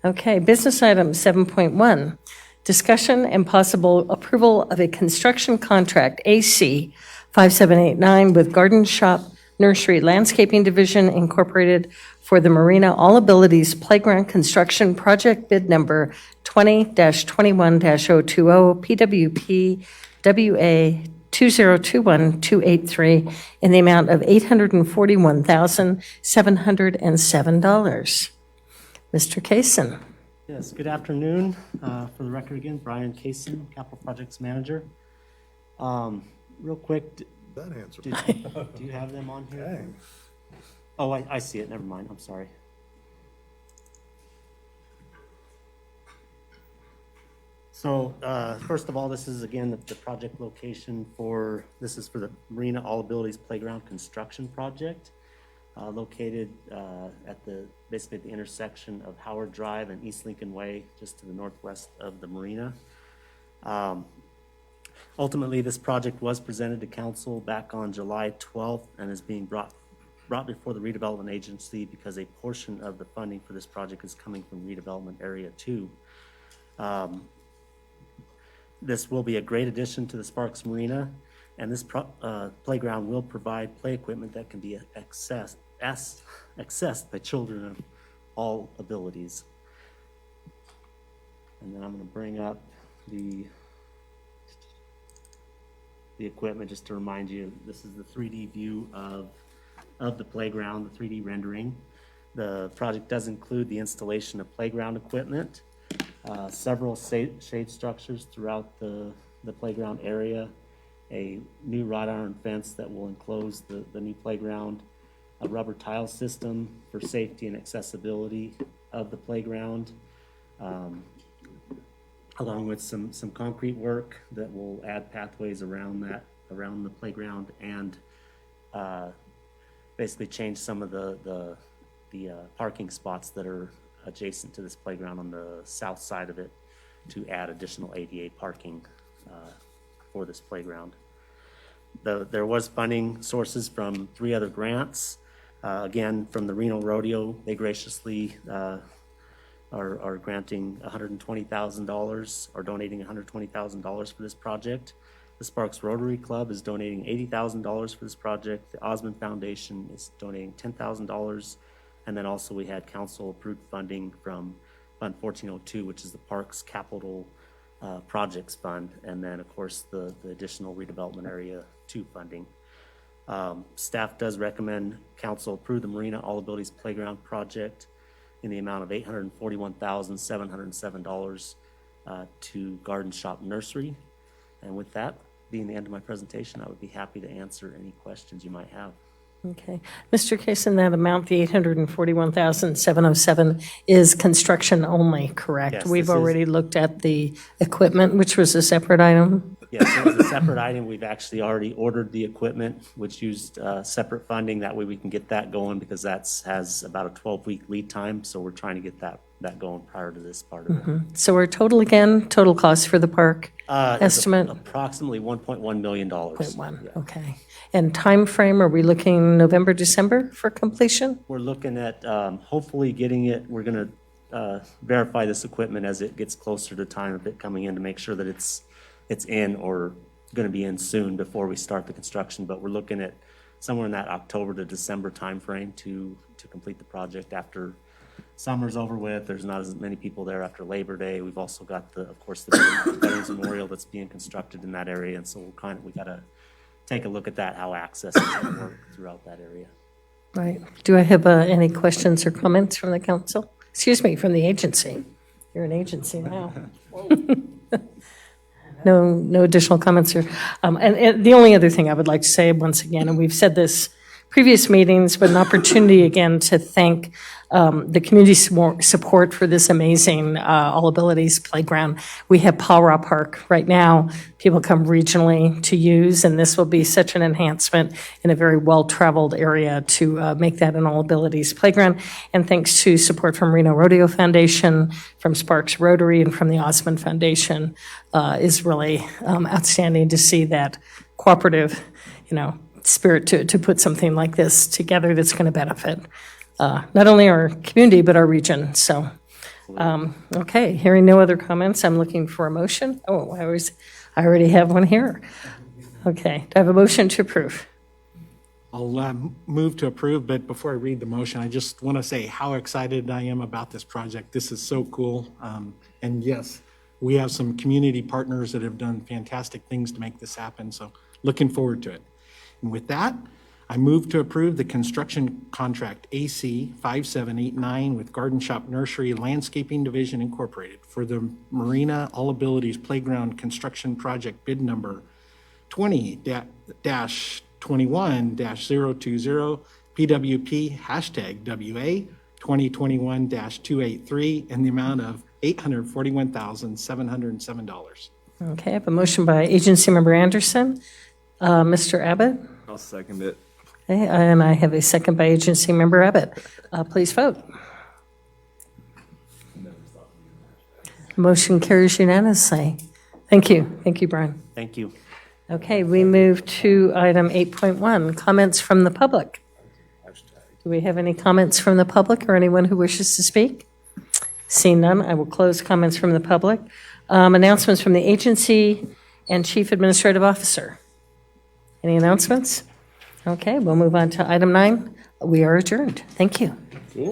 Okay, business item 7.1. Discussion and possible approval of a construction contract, AC 5789, with Garden Shop Nursery Landscaping Division Incorporated for the Marina All Abilities Playground Construction Project Bid Number 20-21-020 PWP WA 2021283 in the amount of $841,707. Mr. Kaysen. Yes, good afternoon. For the record again, Brian Kaysen, Capital Projects Manager. Real quick, That answer. do you have them on here? Dang. Oh, I see it. Never mind. I'm sorry. So, first of all, this is again the project location this is for the Marina All Abilities Playground Construction Project, located at basically at the intersection of Howard Drive and East Lincoln Way, just to the northwest of the marina. Ultimately, this project was presented to council back on July 12th and is being brought before the redevelopment agency because a portion of the funding for this project is coming from redevelopment area 2. This will be a great addition to the Sparks Marina, and this playground will provide play equipment that can be accessed by children of all abilities. And then I'm going to bring up the equipment just to remind you. This is the 3D view of the playground, the 3D rendering. The project does include the installation of playground equipment, several shade structures throughout the playground area, a new wrought iron fence that will enclose the new playground, a rubber tile system for safety and accessibility of the playground, along with some concrete work that will add pathways around the playground and basically change some of the parking spots that are adjacent to this playground on the south side of it to add additional ADA parking for this playground. There was funding sources from 3 other grants. Again, from the Reno Rodeo, they graciously are granting $120,000 or donating $120,000 for this project. The Sparks Rotary Club is donating $80,000 for this project. The Osmond Foundation is donating $10,000. And then also we had council-approved funding from Fund 1402, which is the Parks Capital Projects Fund. And then, of course, the additional redevelopment area 2 funding. Staff does recommend council approve the Marina All Abilities Playground project in the amount of $841,707 to Garden Shop Nursery. And with that being the end of my presentation, I would be happy to answer any questions you might have. Okay. Mr. Kaysen, that amount, the $841,707, is construction only, correct? Yes, We've this is- already looked at the equipment, which was a separate item. Yes, it was a separate item. We've actually already ordered the equipment, which used separate funding. That way we can get that going because has about a 12-week lead time. So we're trying to get that going prior to this part of it. So our total cost for the park Is estimate? approximately $1.1 million. 1.1, okay. And time frame? Are we looking November, December for completion? We're looking at hopefully getting it, we're going to verify this equipment as it gets closer to time of it coming in to make sure that it's in or going to be in soon before we start the construction. But we're looking at somewhere in that October to December timeframe to complete the project after summer's over with. There's not as many people there after Labor Day. We've also got of course, the Veterans Memorial that's being constructed in that area. And so we got to take a look at that, how access is going to work throughout that area. Right. Do I have any questions or comments from the council? Excuse me, from the agency. You're an agency now. No additional comments here. And the only other thing I would like to say once again, and we've said this previous meetings, but an opportunity again to thank the community support for this amazing All Abilities Playground. We have Powra Park right now. People come regionally to use, and this will be such an enhancement in a very well-traveled area to make that an All Abilities Playground. And thanks to support from Reno Rodeo Foundation, from Sparks Rotary, and from the Osmond Foundation, is really outstanding to see that cooperative, spirit to put something like this together that's going to benefit not only our community, but our region. So, okay, hearing no other comments, I'm looking for a motion. Oh, I already have one here. Okay, do I have a motion to approve? I'll move to approve, but before I read the motion, I just want to say how excited I am about this project. This is so cool. And yes, we have some community partners that have done fantastic things to make this happen. So looking forward to it. And with that, I move to approve the construction contract AC 5789 with Garden Shop Nursery Landscaping Division Incorporated for the Marina All Abilities Playground Construction Project bid number 20-21-020 PWP #WA 2021-283 in the amount of $841,707. Okay, I have a motion by Agency Member Anderson. Mr. Abbott? I'll second it. Okay, and I have a second by Agency Member Abbott. Please vote. Motion carries unanimously. Thank you. Thank you, Brian. Thank you. Okay, we move to item 8.1, comments from the public. Do we have any comments from the public or anyone who wishes to speak? Seeing none, I will close comments from the public. Announcements from the agency and Chief Administrative Officer. Any announcements? Okay, we'll move on to item 9. We are adjourned. Thank you. Cool.